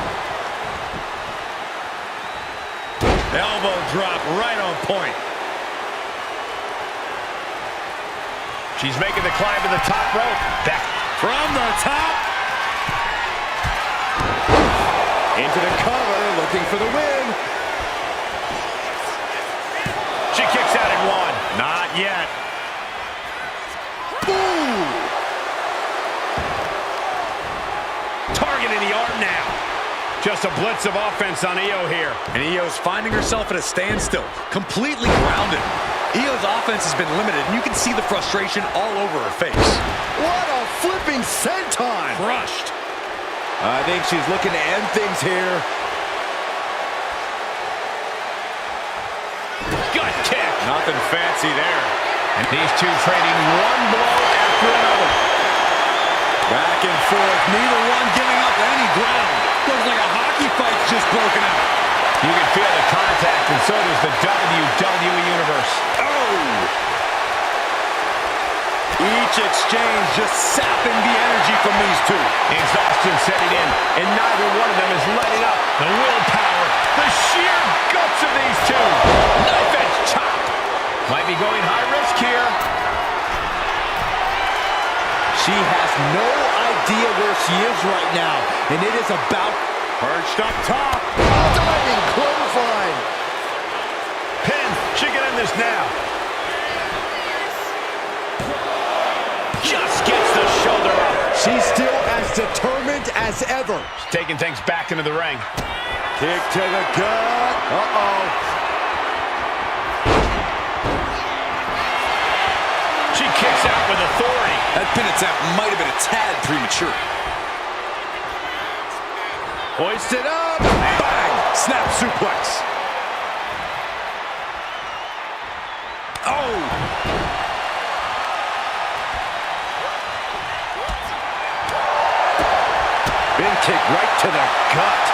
Elbow drop right on point. She's making the climb to the top rope. Back From the top. Into the cover, looking for the win. She kicks out at one. Not yet. Ooh. Targeting the arm now. Just a blitz of offense on Io here. And Io's finding herself at a standstill, completely grounded. Io's offense has been limited, and you can see the frustration all over her face. What a flipping senton. Crushed. I think she's looking to end things here. Gut kick. Nothing fancy there. And these two trading one blow after another. Back and forth, neither one giving up any ground. Looks like a hockey fight's just broken out. You can feel the contact, and so does the WWE Universe. Each exchange just sapping the energy from these two. Exhaustion setting in, and neither one of them is letting up. The willpower, the sheer guts of these two. Knife edge chop. Might be going high risk here. She has no idea where she is right now, and it is about Perched up top. diving clothesline. Pin, she can end this now. Just gets the shoulder up. She's still as determined as ever. She's taking things back into the ring. Kick to the gut. Uh-oh. She kicks out with authority. That pin attempt might have been a tad premature. Hoisted up. Bang! Snap suplex. Oh! kick right to the gut.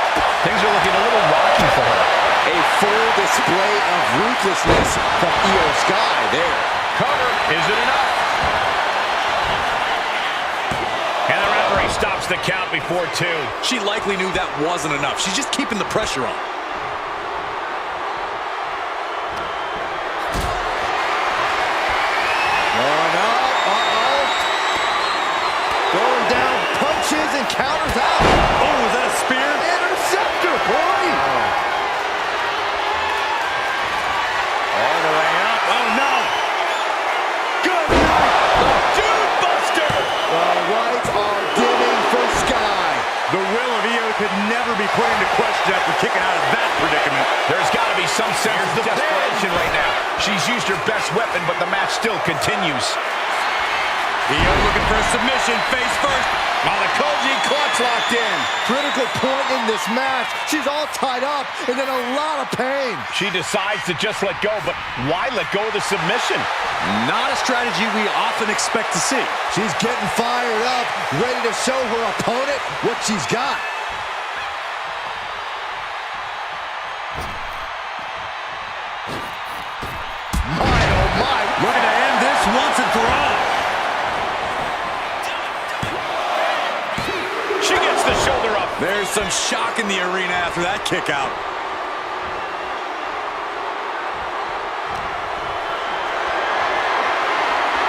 Things are looking a little rocky for her. A full display of ruthlessness from Io Sky there. Cover. Is it enough? And the referee stops the count before 2. She likely knew that wasn't enough. She's just keeping the pressure on. Throwing down punches and counters out. Oh, is that a spear? Interceptor, boy. All the way up. Oh, no. Good night. Dude Buster! The lights are dimming for Sky. The will of Io could never be put into question after kicking out of that predicament. There's got to be some sense of desperation right now. She's used her best weapon, but the match still continues. Io looking for a submission, face first. While the Koji clutch locked in. Critical point in this match. She's all tied up and in a lot of pain. She decides to just let go, but why let go of the submission? Not a strategy we often expect to see. She's getting fired up, ready to show her opponent what she's got. My, oh my. Looking to end this once and for all. She gets the shoulder up. There's some shock in the arena after that kick out.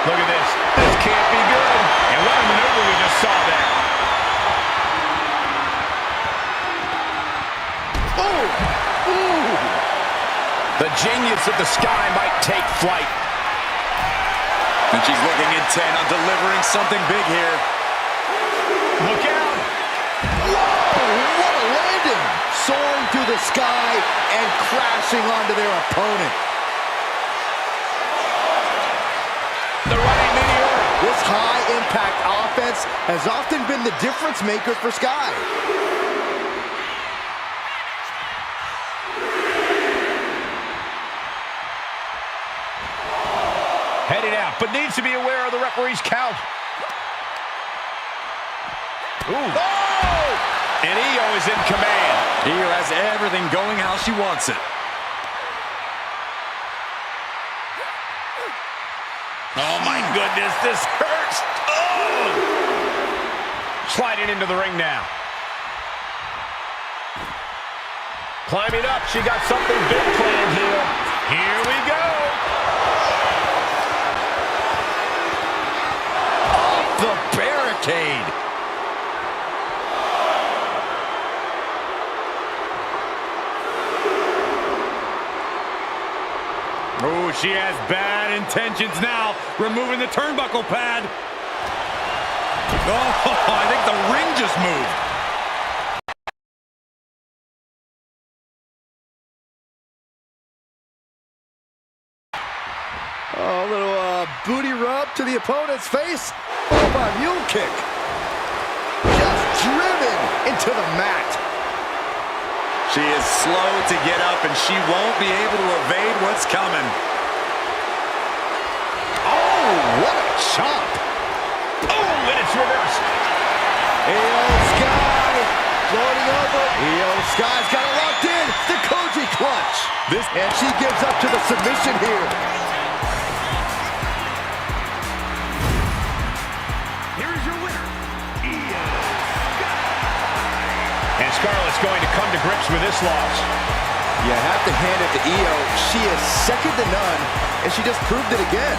Look at this. This can't be good. And what a maneuver we just saw there. Oh! Ooh! The genius of the Sky might take flight. And she's looking intent on delivering something big here. Look out. Whoa! What a landing! Soaring through the sky and crashing onto their opponent. The running meteor. This high-impact offense has often been the difference maker for Sky. Headed out, but needs to be aware of the referee's count. Ooh. Oh! And Io is in command. Io has everything going how she wants it. Oh, my goodness, this hurts. Oh! Sliding into the ring now. Climbing up, she got something big planned here. Here we go. Off the barricade. Oh, she has bad intentions now. Removing the turnbuckle pad. Oh, I think the ring just moved. Oh, a little booty rub to the opponent's face. Oh, my mule kick. Just driven into the mat. She is slow to get up, and she won't be able to evade what's coming. Oh, what a chop. Oh, and it's reversed. Io Sky floating over. Io Sky's got it locked in. The Koji clutch. And she gives up to the submission here. Here's your winner, Io. And Scarlett's going to come to grips with this loss. You have to hand it to Io. She is second to none, and she just proved it again.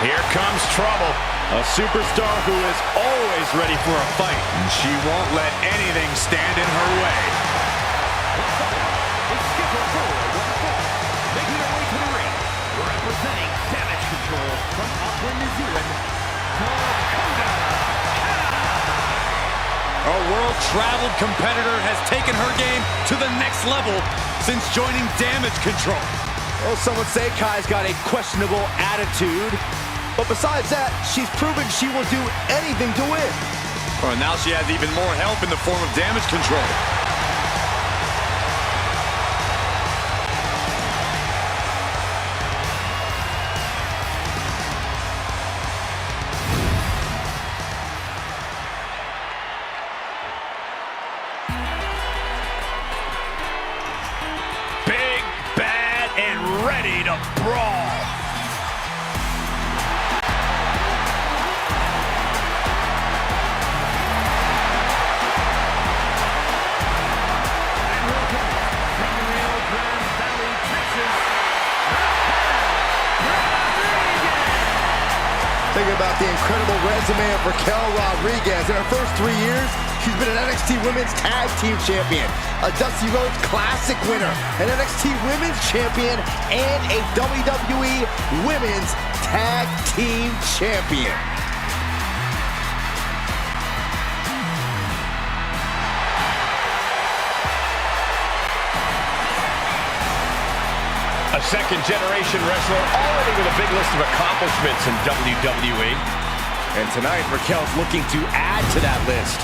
Here comes trouble. A superstar who is always ready for a fight. And she won't let anything stand in her way. It's scheduled for one fall. Making her way to the ring, representing Damage Control from Auckland, New Zealand, Dakota. A world-traveled competitor has taken her game to the next level since joining Damage Control. Well, some would say Kai's got a questionable attitude. But besides that, she's proven she will do anything to win. Well, now she has even more help in the form of Damage Control. Big, bad, and ready to brawl. Think about the incredible resume of Raquel Rodriguez. In her first 3 years, she's been an NXT Women's Tag Team Champion, a Dusty Rhodes Classic winner, an NXT Women's Champion, and a WWE Women's Tag Team Champion. A second-generation wrestler already with a big list of accomplishments in WWE. And tonight, Raquel's looking to add to that list.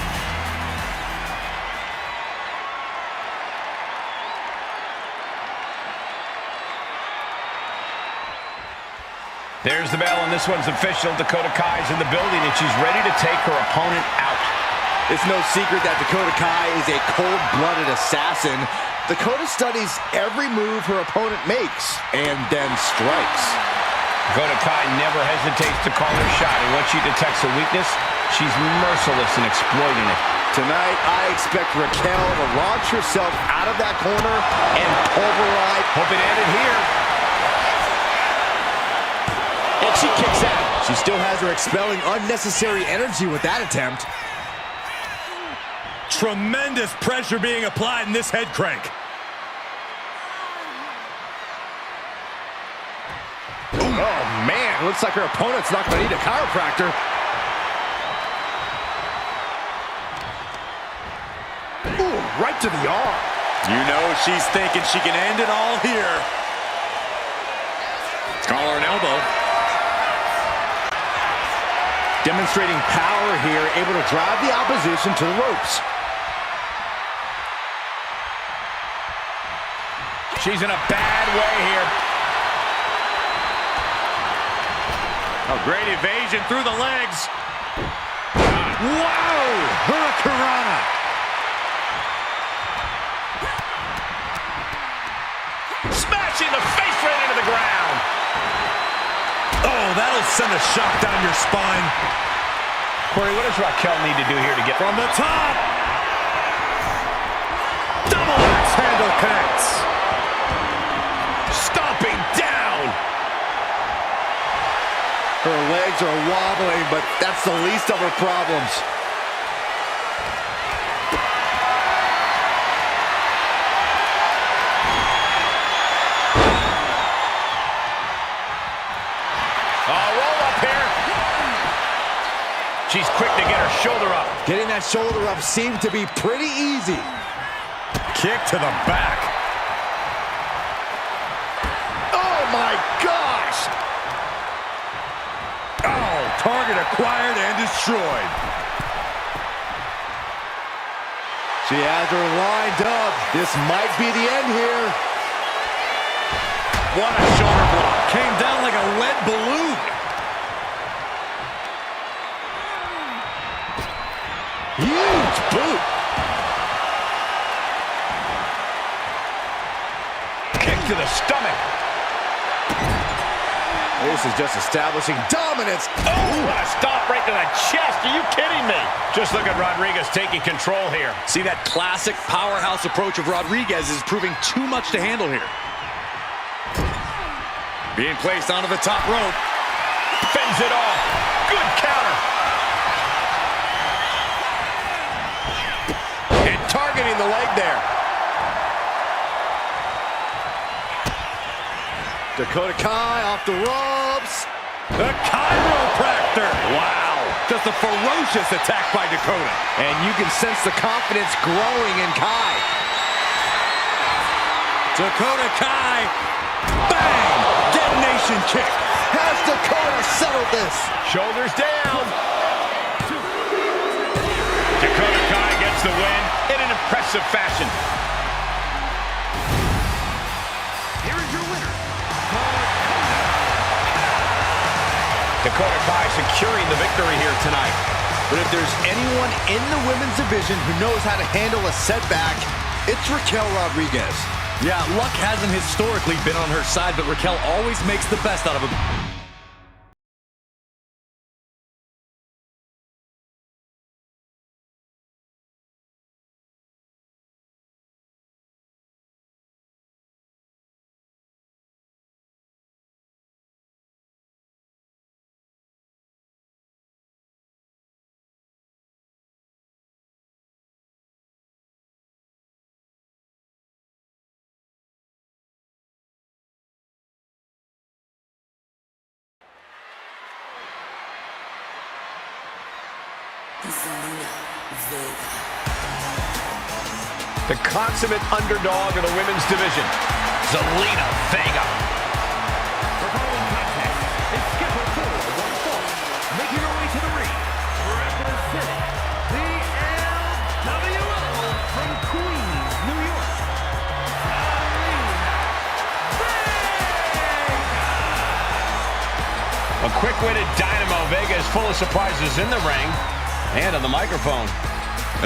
There's the bell, and this one's official. Dakota Kai's in the building, and she's ready to take her opponent out. It's no secret that Dakota Kai is a cold-blooded assassin. Dakota studies every move her opponent makes and then strikes. Dakota Kai never hesitates to call her shot, and once she detects a weakness, she's merciless in exploiting it. Tonight, I expect Raquel to launch herself out of that corner and pulverize. Hope it ended here. And she kicks out. She still has her expelling unnecessary energy with that attempt. Tremendous pressure being applied in this head crank. Oh, man. Looks like her opponent's not going to need a chiropractor. Ooh, right to the arm. You know she's thinking she can end it all here. Call her an elbow. Demonstrating power here, able to drive the opposition to the ropes. She's in a bad way here. A great evasion through the legs. Wow! Hurricanrana. Smashing the face right into the ground. Oh, that'll send a shock down your spine. Corey, what does Raquel need to do here to get From the top. Double axe handle connects. stomping down? Her legs are wobbling, but that's the least of her problems. She's quick to get her shoulder up. Getting that shoulder up seemed to be pretty easy. Kick to the back. Oh, my gosh! Oh, target acquired and destroyed. She has her lined up. This might be the end here. What a shoulder block. Came down like a lead balloon. Huge boot. Kick to the stomach. This is just establishing dominance. Oh, what a stomp right to the chest. Are you kidding me? Just look at Rodriguez taking control here. See, that classic powerhouse approach of Rodriguez is proving too much to handle here. Being placed onto the top rope. fends it off. Good counter. And targeting the leg there. Dakota Kai off the ropes. The chiropractor. Wow. Just a ferocious attack by Dakota. And you can sense the confidence growing in Kai. Dakota Kai. Bang! Detonation kick. Has Dakota settled this? Shoulders down. Dakota Kai gets the win in an impressive fashion. Here is your winner, Dakota Kai securing the victory here tonight. But if there's anyone in the women's division who knows how to handle a setback, it's Raquel Rodriguez. Yeah, luck hasn't historically been on her side, but Raquel always makes the best out of it. The consummate underdog of the women's division, Zelina Vega. The following contest is scheduled for one fall. Making her way to the ring, representing the LWO from Queens, New York, A quick-witted dynamo. Vega is full of surprises in the ring and on the microphone.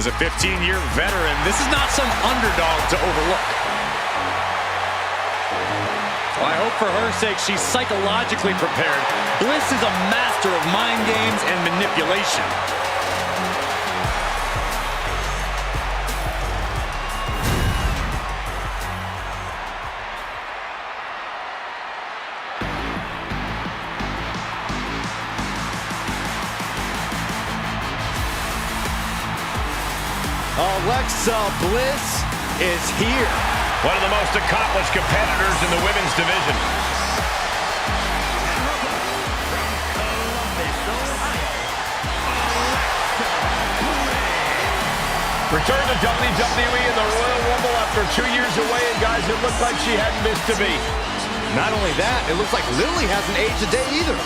As a 15-year veteran, this is not some underdog to overlook. Well, I hope for her sake she's psychologically prepared. Bliss is a master of mind games and manipulation. Alexa Bliss is here. One of the most accomplished competitors in the women's division. Return to WWE in the Royal Rumble after 2 years away, and guys, it looked like she hadn't missed a beat. Not only that, it looks like Lily hasn't aged a day either.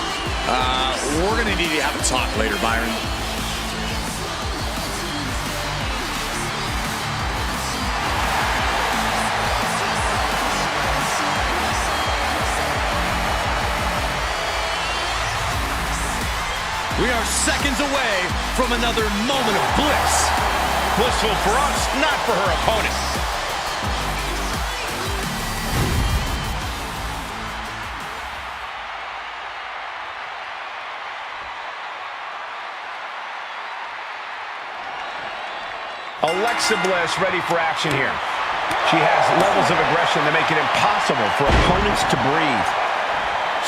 We're going to need to have a talk later, Byron. We are seconds away from another moment of bliss. Blissful for us, not for her opponent. Alexa Bliss ready for action here. She has levels of aggression that make it impossible for opponents to breathe.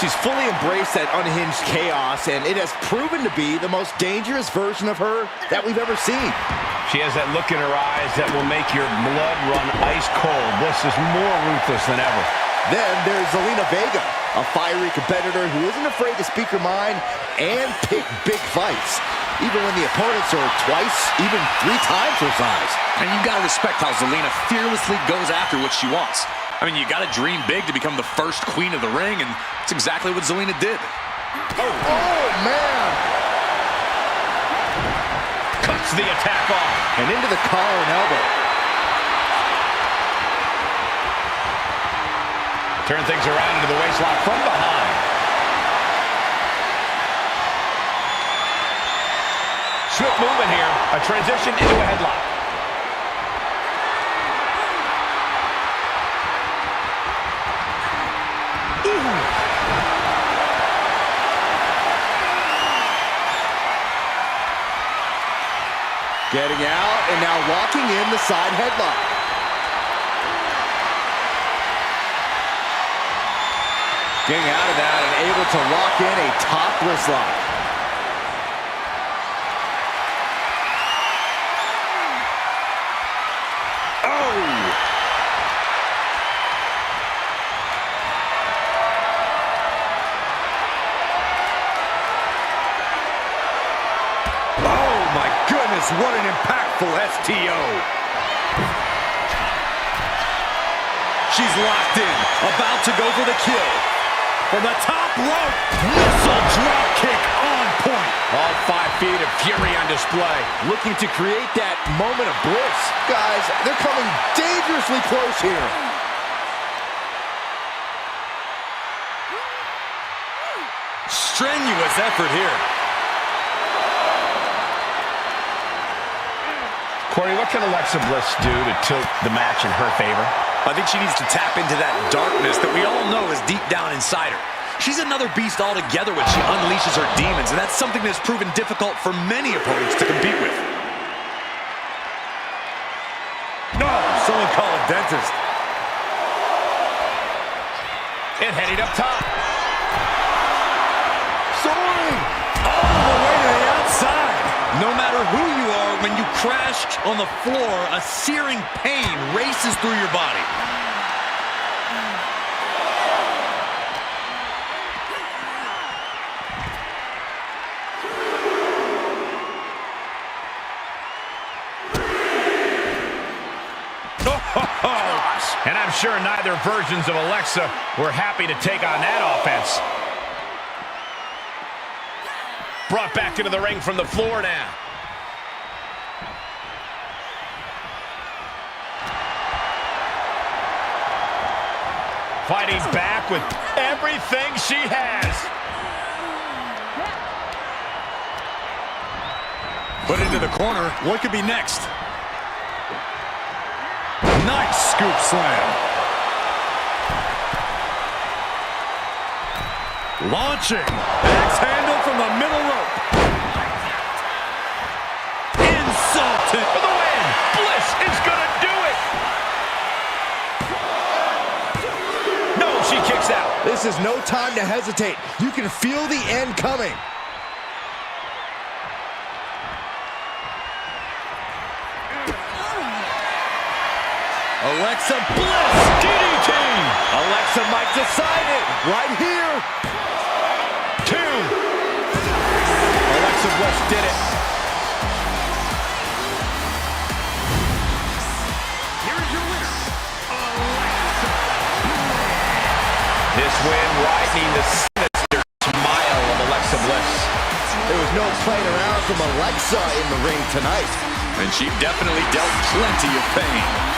She's fully embraced that unhinged chaos, and it has proven to be the most dangerous version of her that we've ever seen. She has that look in her eyes that will make your blood run ice cold. Bliss is more ruthless than ever. Then there's Zelina Vega, a fiery competitor who isn't afraid to speak her mind and pick big fights, even when the opponents are twice, even 3 times her size. And you got to respect how Zelina fearlessly goes after what she wants. I mean, you got to dream big to become the first queen of the ring, and it's exactly what Zelina did. Oh, man! Cuts the attack off. And into the collar and elbow. Turn things around into the waistlock from behind. Swift movement here. A transition into a headlock. Getting out and now locking in the side headlock. Getting out of that and able to lock in a topless lock. What an impactful STO. She's locked in, about to go for the kill. From the top rope, missile drop kick on point. All 5 feet of fury on display. Looking to create that moment of bliss. Guys, they're coming dangerously close here. Strenuous effort here. Corey, what can Alexa Bliss do to tilt the match in her favor? I think she needs to tap into that darkness that we all know is deep down inside her. She's another beast altogether when she unleashes her demons, and that's something that's proven difficult for many opponents to compete with. No, someone call a dentist. And heading up top. Soaring! All the way to the outside. No matter who you are, when you crash on the floor, a searing pain races through your body. And I'm sure neither versions of Alexa were happy to take on that offense. Brought back into the ring from the floor now. Fighting back with everything she has. Put into the corner. What could be next? Nice scoop slam. Launching. Axe handle from the middle rope. Insulted. For the win. Bliss is going to do it. No, she kicks out. This is no time to hesitate. You can feel the end coming. Alexa Bliss. DDT. Alexa might decide it right here. 2. Alexa Bliss did it. Here's your winner, Alexa. This win widening the sinister smile of Alexa Bliss. There was no playing around from Alexa in the ring tonight. And she definitely dealt plenty of pain.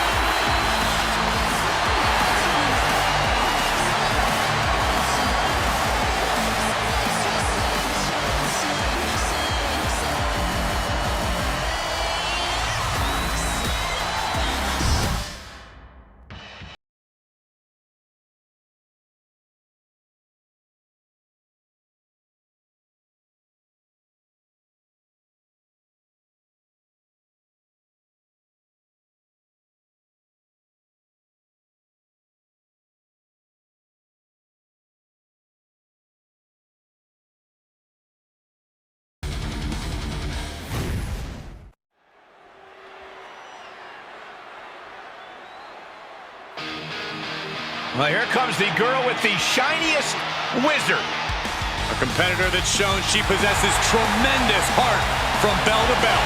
Well, here comes the girl with the shiniest wizard. A competitor that's shown she possesses tremendous heart from bell to bell.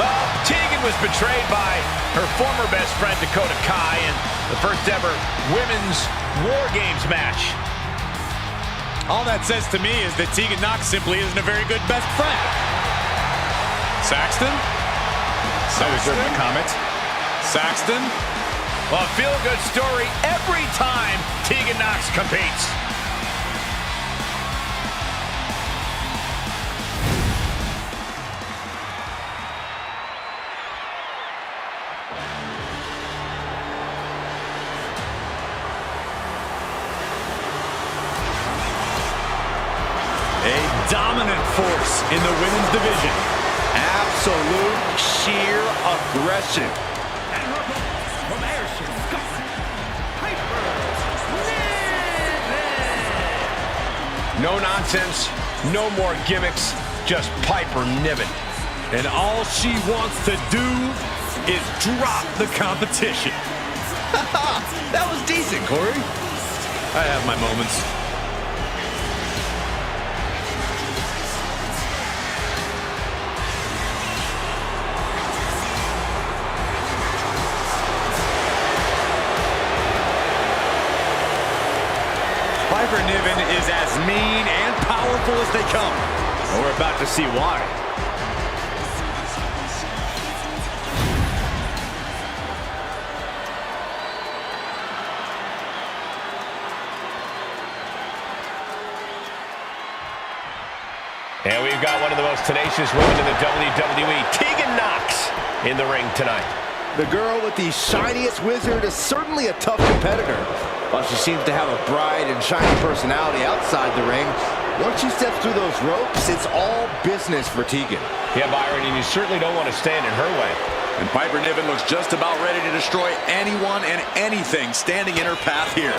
Well, Tegan was betrayed by her former best friend Dakota Kai in the first ever women's War Games match. All that says to me is that Tegan Knox simply isn't a very good best friend. Saxton? Saxton? Comment. Saxton? Well, feel-good story every time Tegan Knox competes. A dominant force in the women's division. Absolute sheer aggression. And her opponent from Ayrshire, Scotland, Piper Niven. No nonsense, no more gimmicks, just Piper Niven. And all she wants to do is drop the competition. That was decent, Corey. I have my moments. Piper Niven is as mean and powerful as they come. Well, we're about to see why. And we've got one of the most tenacious women in the WWE, Tegan Nox, in the ring tonight. The girl with the shiniest wizard is certainly a tough competitor. While she seems to have a bright and shiny personality outside the ring, once she steps through those ropes, it's all business for Tegan. Yeah, Byron, and you certainly don't want to stand in her way. And Piper Niven looks just about ready to destroy anyone and anything standing in her path here.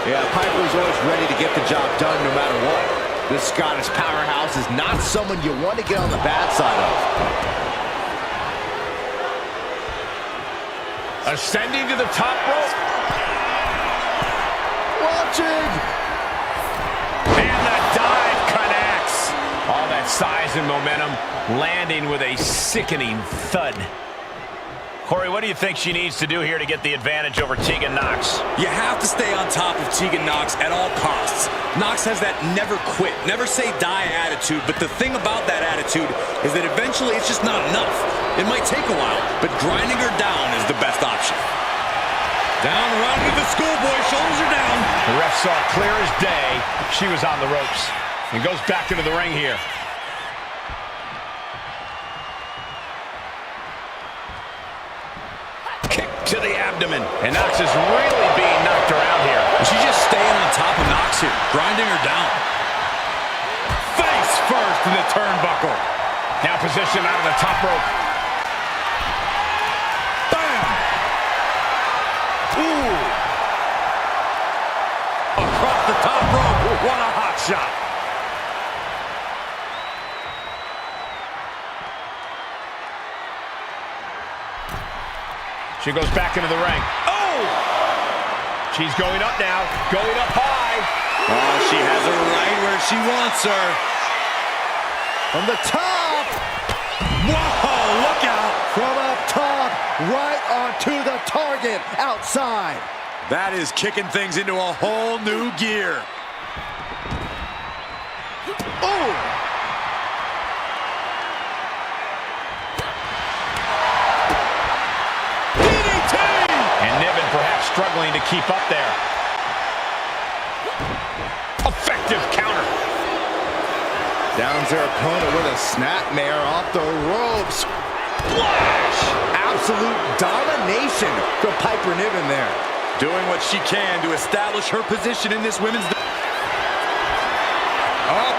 Yeah, Piper is always ready to get the job done no matter what. This Scottish powerhouse is not someone you want to get on the bad side of. Ascending to the top rope. Watching! And the dive connects. All that size and momentum landing with a sickening thud. Corey, what do you think she needs to do here to get the advantage over Tegan Nox? You have to stay on top of Tegan Nox at all costs. Nox has that never quit, never say die attitude, but the thing about that attitude is that eventually it's just not enough. It might take a while, but grinding her down is the best option. Down, around to the schoolboy, shoulders are down. The ref saw clear as day she was on the ropes and goes back into the ring here. Kick to the abdomen. And Nox is really being knocked around here. She's just staying on top of Nox here, grinding her down. Face first in the turnbuckle. Now positioned out of the top rope. Bam! Ooh! Across the top rope. What a hot shot. She goes back into the ring. Oh! She's going up now, going up high. Oh, she has her right where she wants her. From the top! Whoa, look out! From up top, right onto the target, outside. That is kicking things into a whole new gear. Oh! Perhaps struggling to keep up there. Effective counter. Downs their opponent with a snapmare off the ropes. Flash! Absolute domination from Piper Niven there. Doing what she can to establish her position in this women's... Up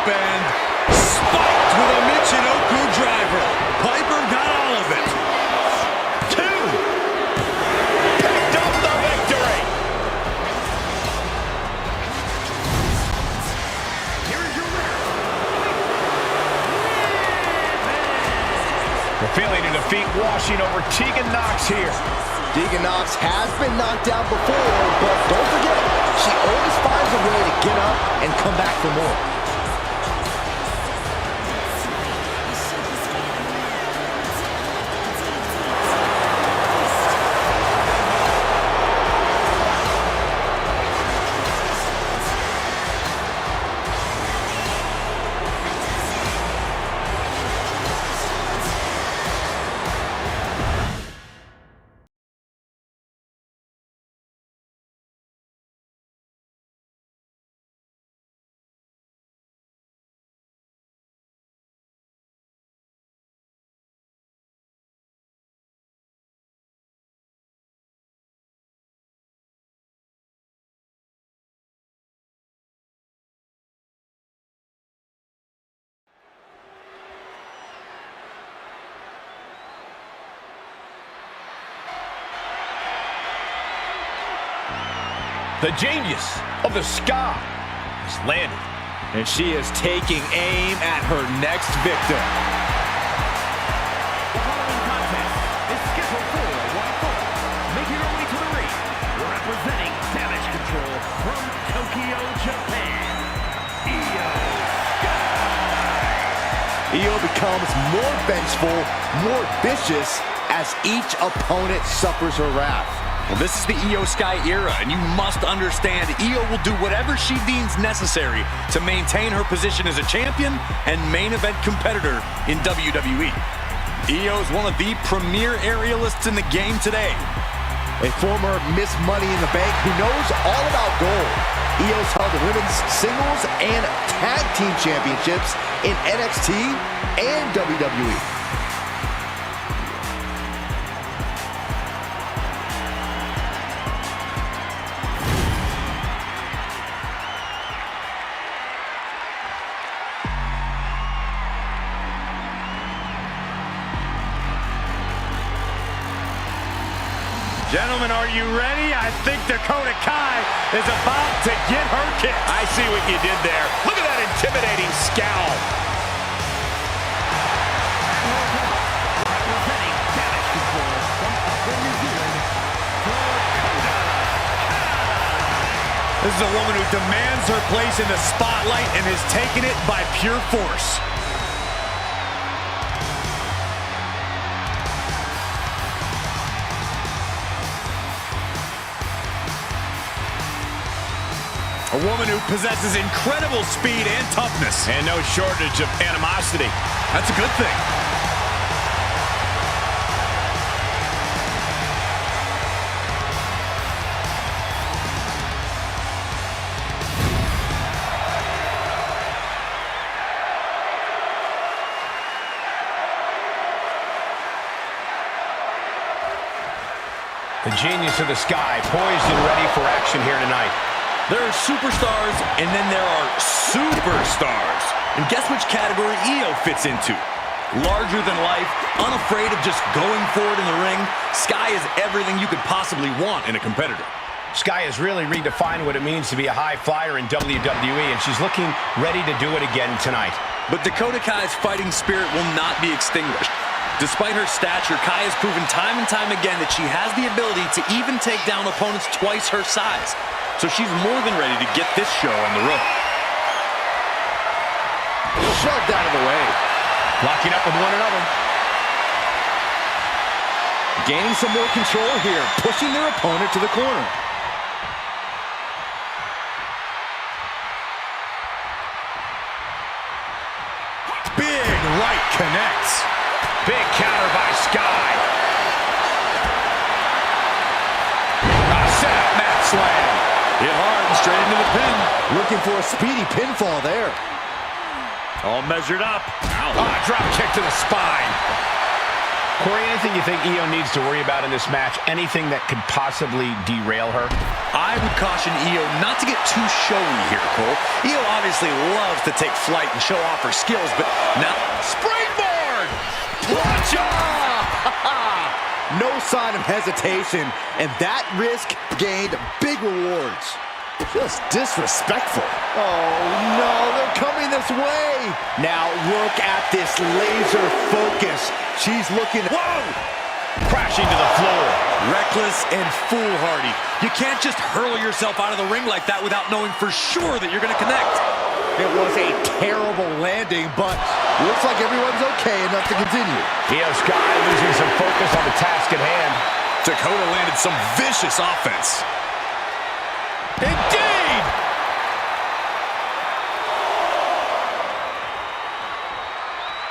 and spiked with a Michinoku driver. Piper got all of it. The feeling of defeat washing over Tegan Nox here. Tegan Nox has been knocked down before, but don't forget, she always finds a way to get up and come back for more. The genius of the Sky has landed. And she is taking aim at her next victim. The following contest is scheduled for one fall. Making her way to the ring, representing Damage Control from Tokyo, Japan, Io Sky. Io becomes more vengeful, more vicious as each opponent suffers her wrath. Well, this is the Io Sky era, and you must understand Io will do whatever she deems necessary to maintain her position as a champion and main event competitor in WWE. Io is one of the premier aerialists in the game today. A former Miss Money in the Bank who knows all about gold. Io's held the women's singles and tag team championships in NXT and WWE. Gentlemen, are you ready? I think Dakota Kai is about to get her kick. I see what you did there. Look at that intimidating scowl. Representing Damage Control from Auckland, New Zealand, Dakota Kai. This is a woman who demands her place in the spotlight and has taken it by pure force. A woman who possesses incredible speed and toughness. And no shortage of animosity. That's a good thing. The genius of the Sky, poised and ready for action here tonight. There are superstars, and then there are superstars. And guess which category Io fits into? Larger than life, unafraid of just going for it in the ring. Sky is everything you could possibly want in a competitor. Sky has really redefined what it means to be a high flyer in WWE, and she's looking ready to do it again tonight. But Dakota Kai's fighting spirit will not be extinguished. Despite her stature, Kai has proven time and time again that she has the ability to even take down opponents twice her size. So she's more than ready to get this show on the road. Shoved out of the way. Locking up with one another. Gaining some more control here, pushing their opponent to the corner. Big right connects. Big counter by Sky. Set up mat slam. Hit hard and straight into the pin. Looking for a speedy pinfall there. All measured up. Drop kick to the spine. Corey, anything you think Io needs to worry about in this match? Anything that could possibly derail her? I would caution Io not to get too showy here, Cole. Io obviously loves to take flight and show off her skills, but now... Springboard! Plancha! No sign of hesitation, and that risk gained big rewards. Just disrespectful. Oh, no, they're coming this way. Now look at this laser focus. She's looking... Whoa! Crashing to the floor. Reckless and foolhardy. You can't just hurl yourself out of the ring like that without knowing for sure that you're going to connect. It was a terrible landing, but looks like everyone's okay enough to continue. Io Sky losing some focus on the task at hand. Dakota landed some vicious offense. Indeed!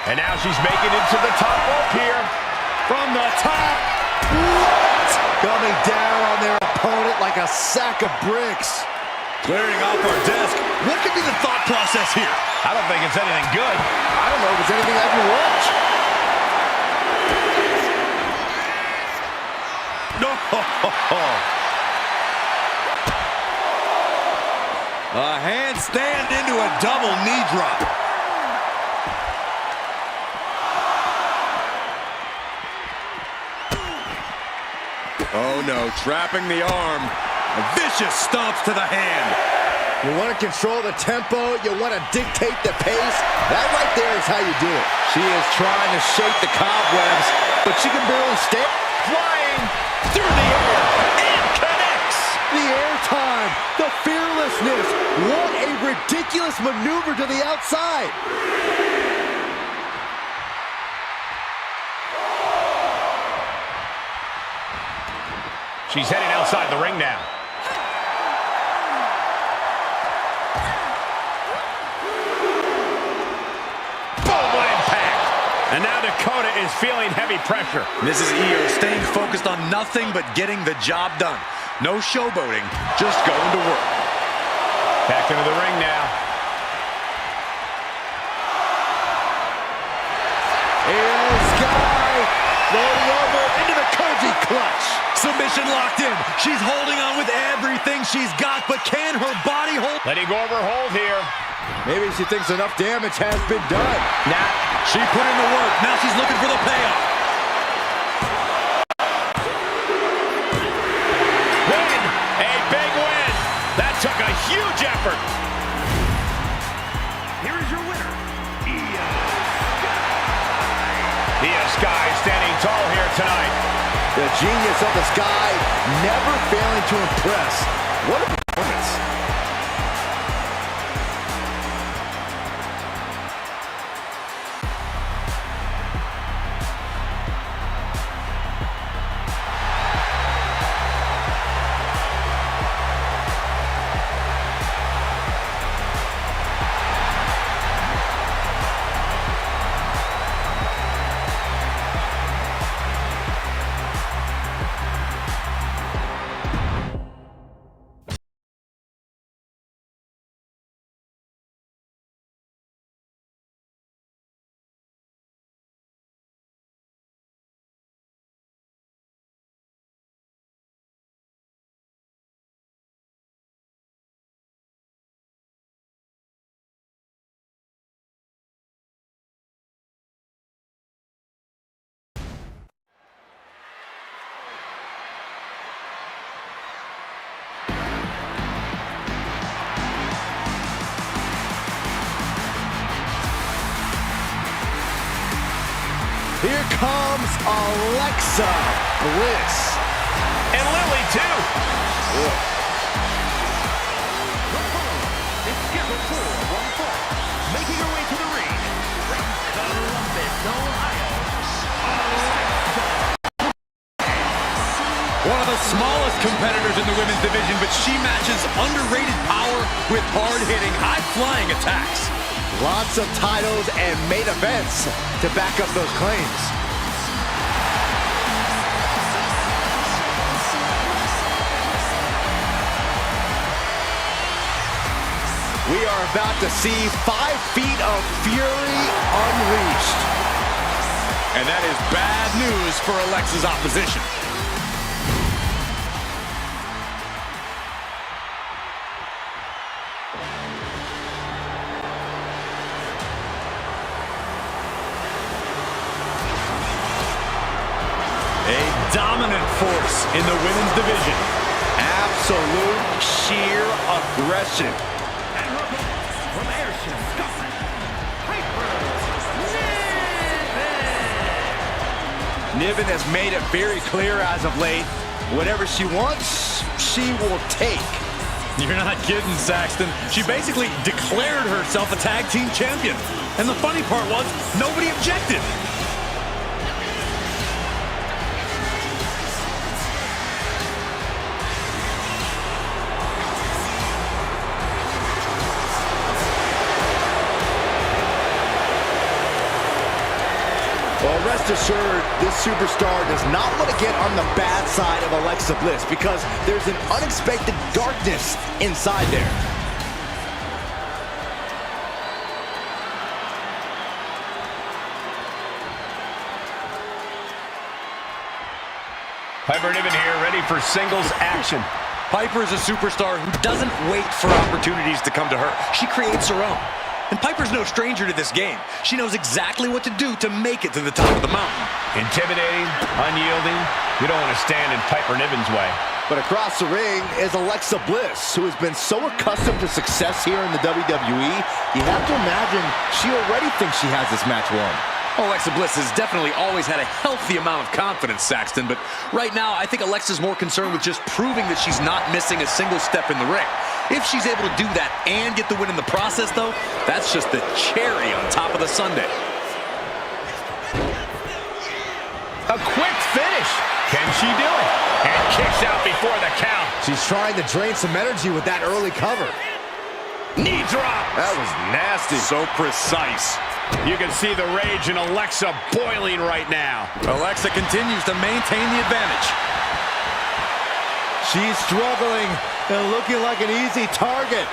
And now she's making it to the top rope here. From the top. What? Coming down on their opponent like a sack of bricks. Clearing off our desk. What could be the thought process here? I don't think it's anything good. I don't know if it's anything I can watch. No. A handstand into a double knee drop. Oh no, trapping the arm. Vicious stomps to the hand. You want to control the tempo, you want to dictate the pace. That right there is how you do it. She is trying to shake the cobwebs, but she can barely stay. Flying through the air and connects. The airtime, the fearlessness. What a ridiculous maneuver to the outside. She's heading outside the ring now. Boom, what impact. And now Dakota is feeling heavy pressure. Mrs. E.O. staying focused on nothing but getting the job done. No showboating, just going to work. Back into the ring now. Io Sky floating over into the Koji clutch. Submission locked in. She's holding on with everything she's got, but can her body hold? Letting go of her hold here. Maybe she thinks enough damage has been done. Nah, she put in the work. Now she's looking for the payoff. Win! A big win! That took a huge effort. Here is your winner, Io Sky. Io Sky standing tall here tonight. The genius of the Sky never failing to impress. What a performance. Here comes Alexa Bliss. And Lily, too. It's scheduled for one fall. Making her way to the ring from Columbus, Ohio, Alexa. One of the smallest competitors in the women's division, but she matches underrated power with hard-hitting, high-flying attacks. Lots of titles and main events to back up those claims. We are about to see 5 feet of fury unleashed. And that is bad news for Alexa's opposition. A dominant force in the women's division. Absolute sheer aggression. And her opponent from Ayrshire, Scotland, Piper Niven. Niven has made it very clear as of late, whatever she wants, she will take. You're not kidding, Saxton. She basically declared herself a tag team champion. And the funny part was, nobody objected. Well, rest assured, this superstar does not want to get on the bad side of Alexa Bliss because there's an unexpected darkness inside there. Piper Niven here, ready for singles action. Piper is a superstar who doesn't wait for opportunities to come to her. She creates her own. And Piper's no stranger to this game. She knows exactly what to do to make it to the top of the mountain. Intimidating, unyielding. You don't want to stand in Piper Niven's way. But across the ring is Alexa Bliss, who has been so accustomed to success here in the WWE, you have to imagine she already thinks she has this match won. Alexa Bliss has definitely always had a healthy amount of confidence, Saxton, but right now I think Alexa's more concerned with just proving that she's not missing a single step in the ring. If she's able to do that and get the win in the process, though, that's just the cherry on top of the sundae. A quick finish. Can she do it? And kicks out before the count. She's trying to drain some energy with that early cover. Knee drop. That was nasty. So precise. You can see the rage in Alexa boiling right now. Alexa continues to maintain the advantage. She's struggling and looking like an easy target.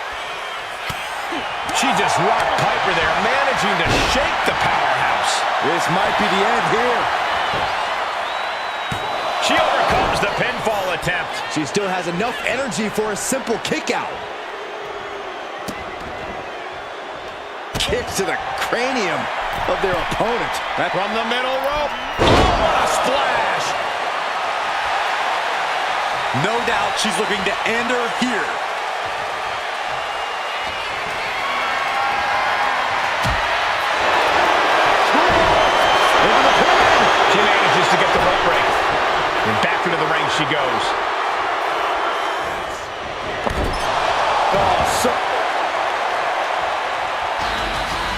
She just rocked Piper there, managing to shake the powerhouse. This might be the end here. She overcomes the pinfall attempt. She still has enough energy for a simple kick out. Kicks to the cranium of their opponent. From the middle rope. Oh, what a splash! No doubt she's looking to end her here. She manages to get the rope break. And back into the ring she goes. Oh, so...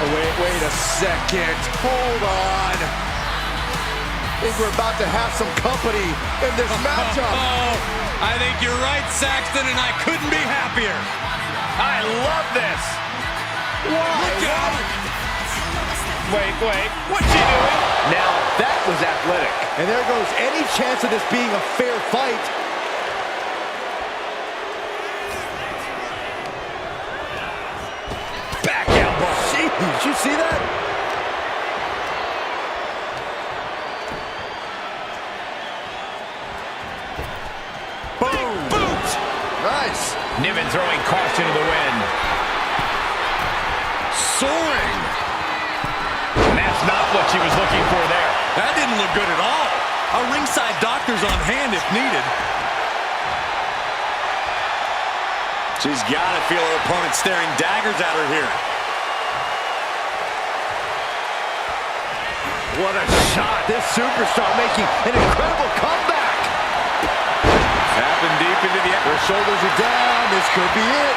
Oh, wait a second. Hold on. I think we're about to have some company in this matchup. I think you're right, Saxton, and I couldn't be happier. I love this. Look out! Wait. What's she doing? Now, that was athletic. And there goes any chance of this being a fair fight. Back elbow. Jeez, did you see that? Boom. Boot. Nice. Niven throwing caution to the wind. Soaring. And that's not what she was looking for there. That didn't look good at all. A ringside doctor's on hand if needed. She's got to feel her opponent staring daggers at her here. What a shot. This superstar making an incredible comeback. Tapping deep into the... Her shoulders are down. This could be it.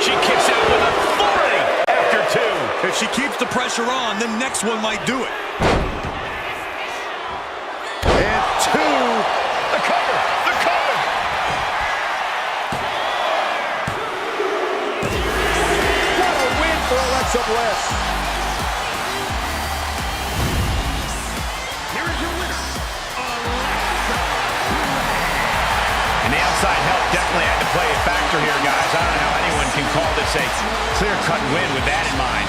She kicks out with authority after two. If she keeps the pressure on, the next one might do it. And two. The cover. The cover. What a win for Alexa Bliss. Here is your winner, And the outside help definitely had to play a factor here, guys. I don't know how anyone can call this a clear-cut win with that in mind.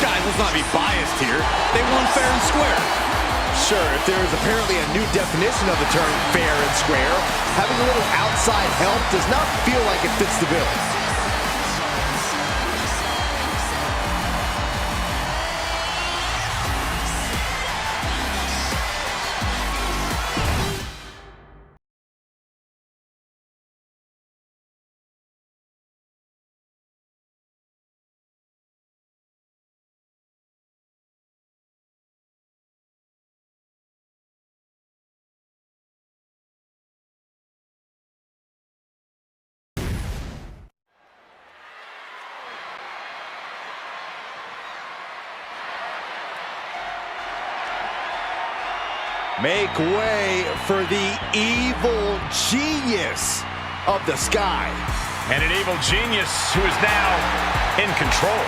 Guys, let's not be biased here. They won fair and square. Sure, if there is apparently a new definition of the term fair and square, having a little outside help does not feel like it fits the bill. Make way for the evil genius of the sky. And an evil genius who is now in control.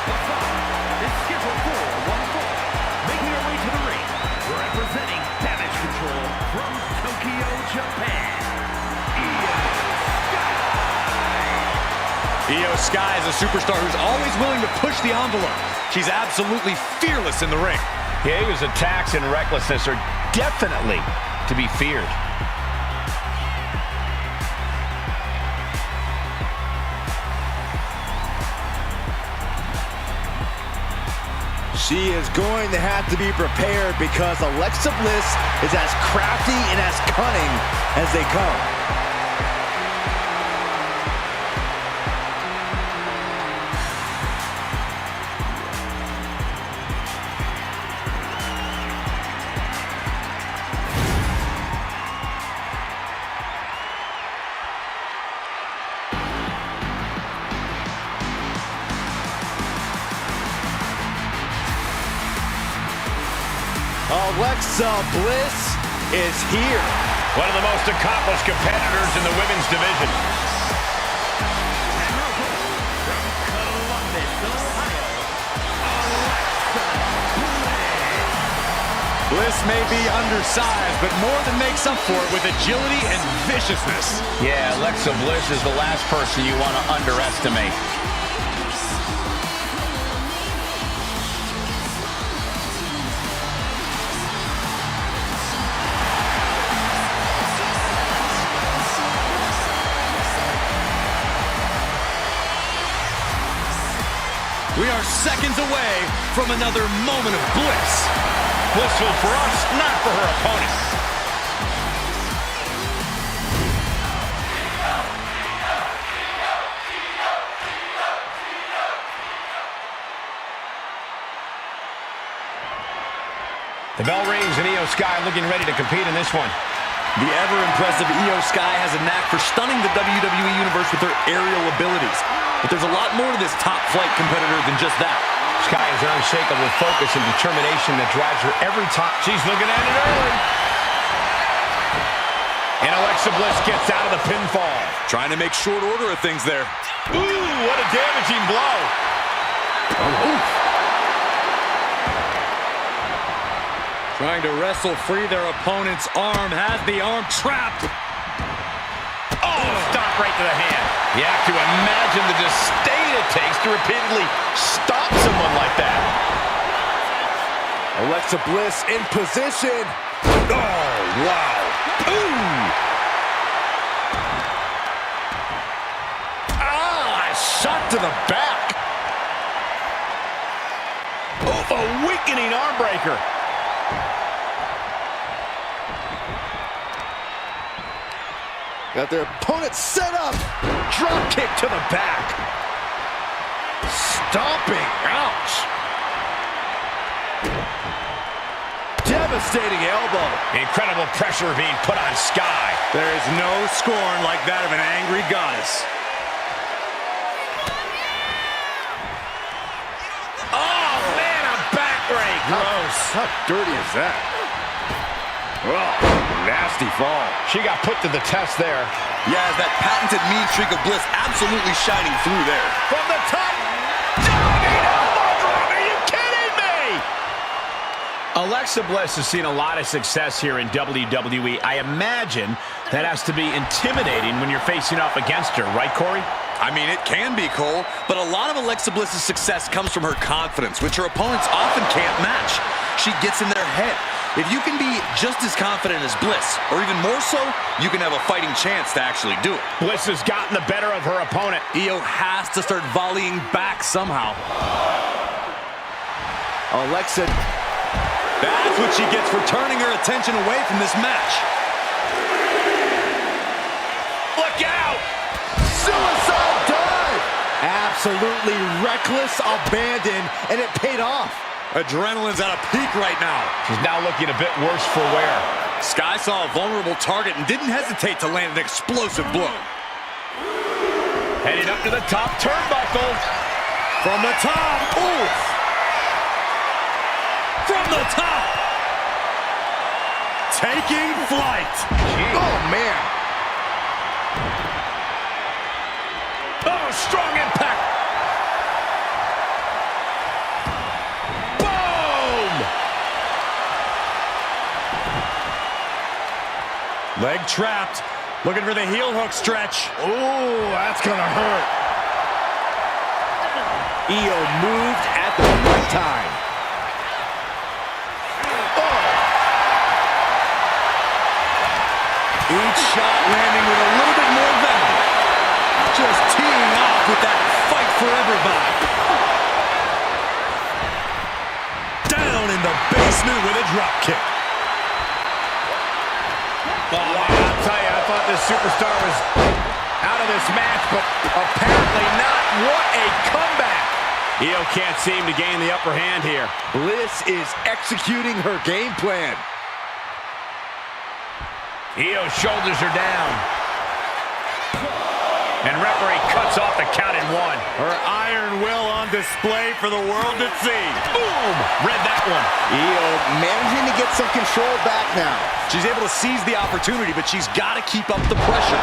The fight is scheduled for one fall. Making her way to the ring, representing Damage Control from Tokyo, Japan, Io Sky is a superstar who's always willing to push the envelope. She's absolutely fearless in the ring. Yeah, Io's attacks and recklessness are definitely to be feared. She is going to have to be prepared because Alexa Bliss is as crafty and as cunning as they come. Alexa Bliss is here. One of the most accomplished competitors in the women's division. And now from Columbus, Ohio, Alexa Bliss. Bliss may be undersized, but more than makes up for it with agility and viciousness. Yeah, Alexa Bliss is the last person you want to underestimate. We are seconds away from another moment of bliss. Blissful for us, not for her opponent. The bell rings and Io Sky looking ready to compete in this one. The ever-impressive Io Sky has a knack for stunning the WWE Universe with her aerial abilities. But there's a lot more to this top-flight competitor than just that. Sky has an unshakable focus and determination that drives her every time. She's looking at it early. And Alexa Bliss gets out of the pinfall. Trying to make short order of things there. Ooh, what a damaging blow. Trying to wrestle free their opponent's arm. Has the arm trapped. Oh, stop right to the hand. You have to imagine the disdain it takes to repeatedly stop someone like that. Alexa Bliss in position. Oh, wow. Ooh. Shot to the back. Oh, a weakening arm breaker. Got their opponent set up. Drop kick to the back. Stomping. Ouch. Devastating elbow. Incredible pressure being put on Sky. There is no scorn like that of an angry goddess. Oh, man, a backbreak. Gross. How dirty is that? Oh, nasty fall. She got put to the test there. Yeah, that patented mean streak of bliss absolutely shining through there. From the top. Diving elbow drop. Are you kidding me? Alexa Bliss has seen a lot of success here in WWE. I imagine that has to be intimidating when you're facing up against her, right, Corey? I mean, it can be, Cole, but a lot of Alexa Bliss's success comes from her confidence, which her opponents often can't match. She gets in their head. If you can be just as confident as Bliss, or even more so, you can have a fighting chance to actually do it. Bliss has gotten the better of her opponent. Io has to start volleying back somehow. Alexa. That's what she gets for turning her attention away from this match. Look out! Suicide dive! Absolutely reckless abandon, and it paid off. Adrenaline's at a peak right now. She's now looking a bit worse for wear. Sky saw a vulnerable target and didn't hesitate to land an explosive blow. Heading up to the top turnbuckle. From the top. Oof. From the top. Taking flight. Jeez. Oh, man. Oh, strong impact. Leg trapped. Looking for the heel hook stretch. Oh, that's gonna hurt. Io moved at the right time. Oh. Each shot landing with a little bit more venom. Just teeing off with that fight forever vibe. Placement with a drop kick. Oh, I'll tell you, I thought this superstar was out of this match, but apparently not. What a comeback. Io can't seem to gain the upper hand here. Bliss is executing her game plan. Io's shoulders are down. And referee cuts off the count in one. Her iron will on display for the world to see. Boom! Read that one. Io managing to get some control back now. She's able to seize the opportunity, but she's got to keep up the pressure.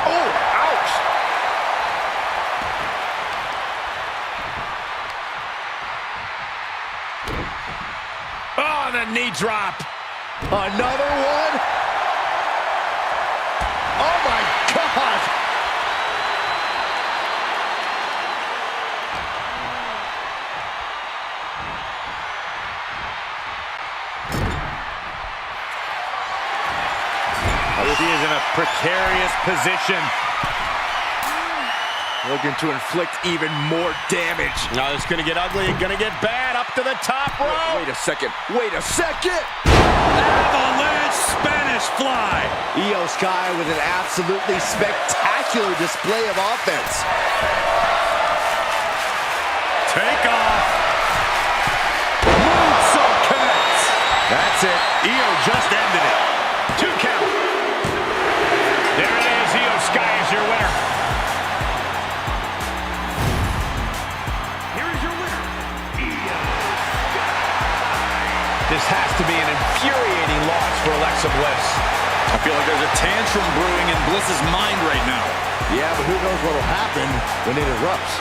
Oh, ouch! Oh, the knee drop. Another one. Oh my God! She is in a precarious position. Looking to inflict even more damage. Now it's going to get ugly and going to get bad. Up to the top rope. Wait a second. Wait a second! Avalanche Spanish fly. Io Sky with an absolutely spectacular display of offense. Take off. Moonsault connects. That's it. Io just ended it. 2 count. There it is. Io Sky is your winner. Here is your winner, Io. This has to be an infuriating loss for Alexa Bliss. I feel like there's a tantrum brewing in Bliss's mind right now. Yeah, but who knows what will happen when it erupts.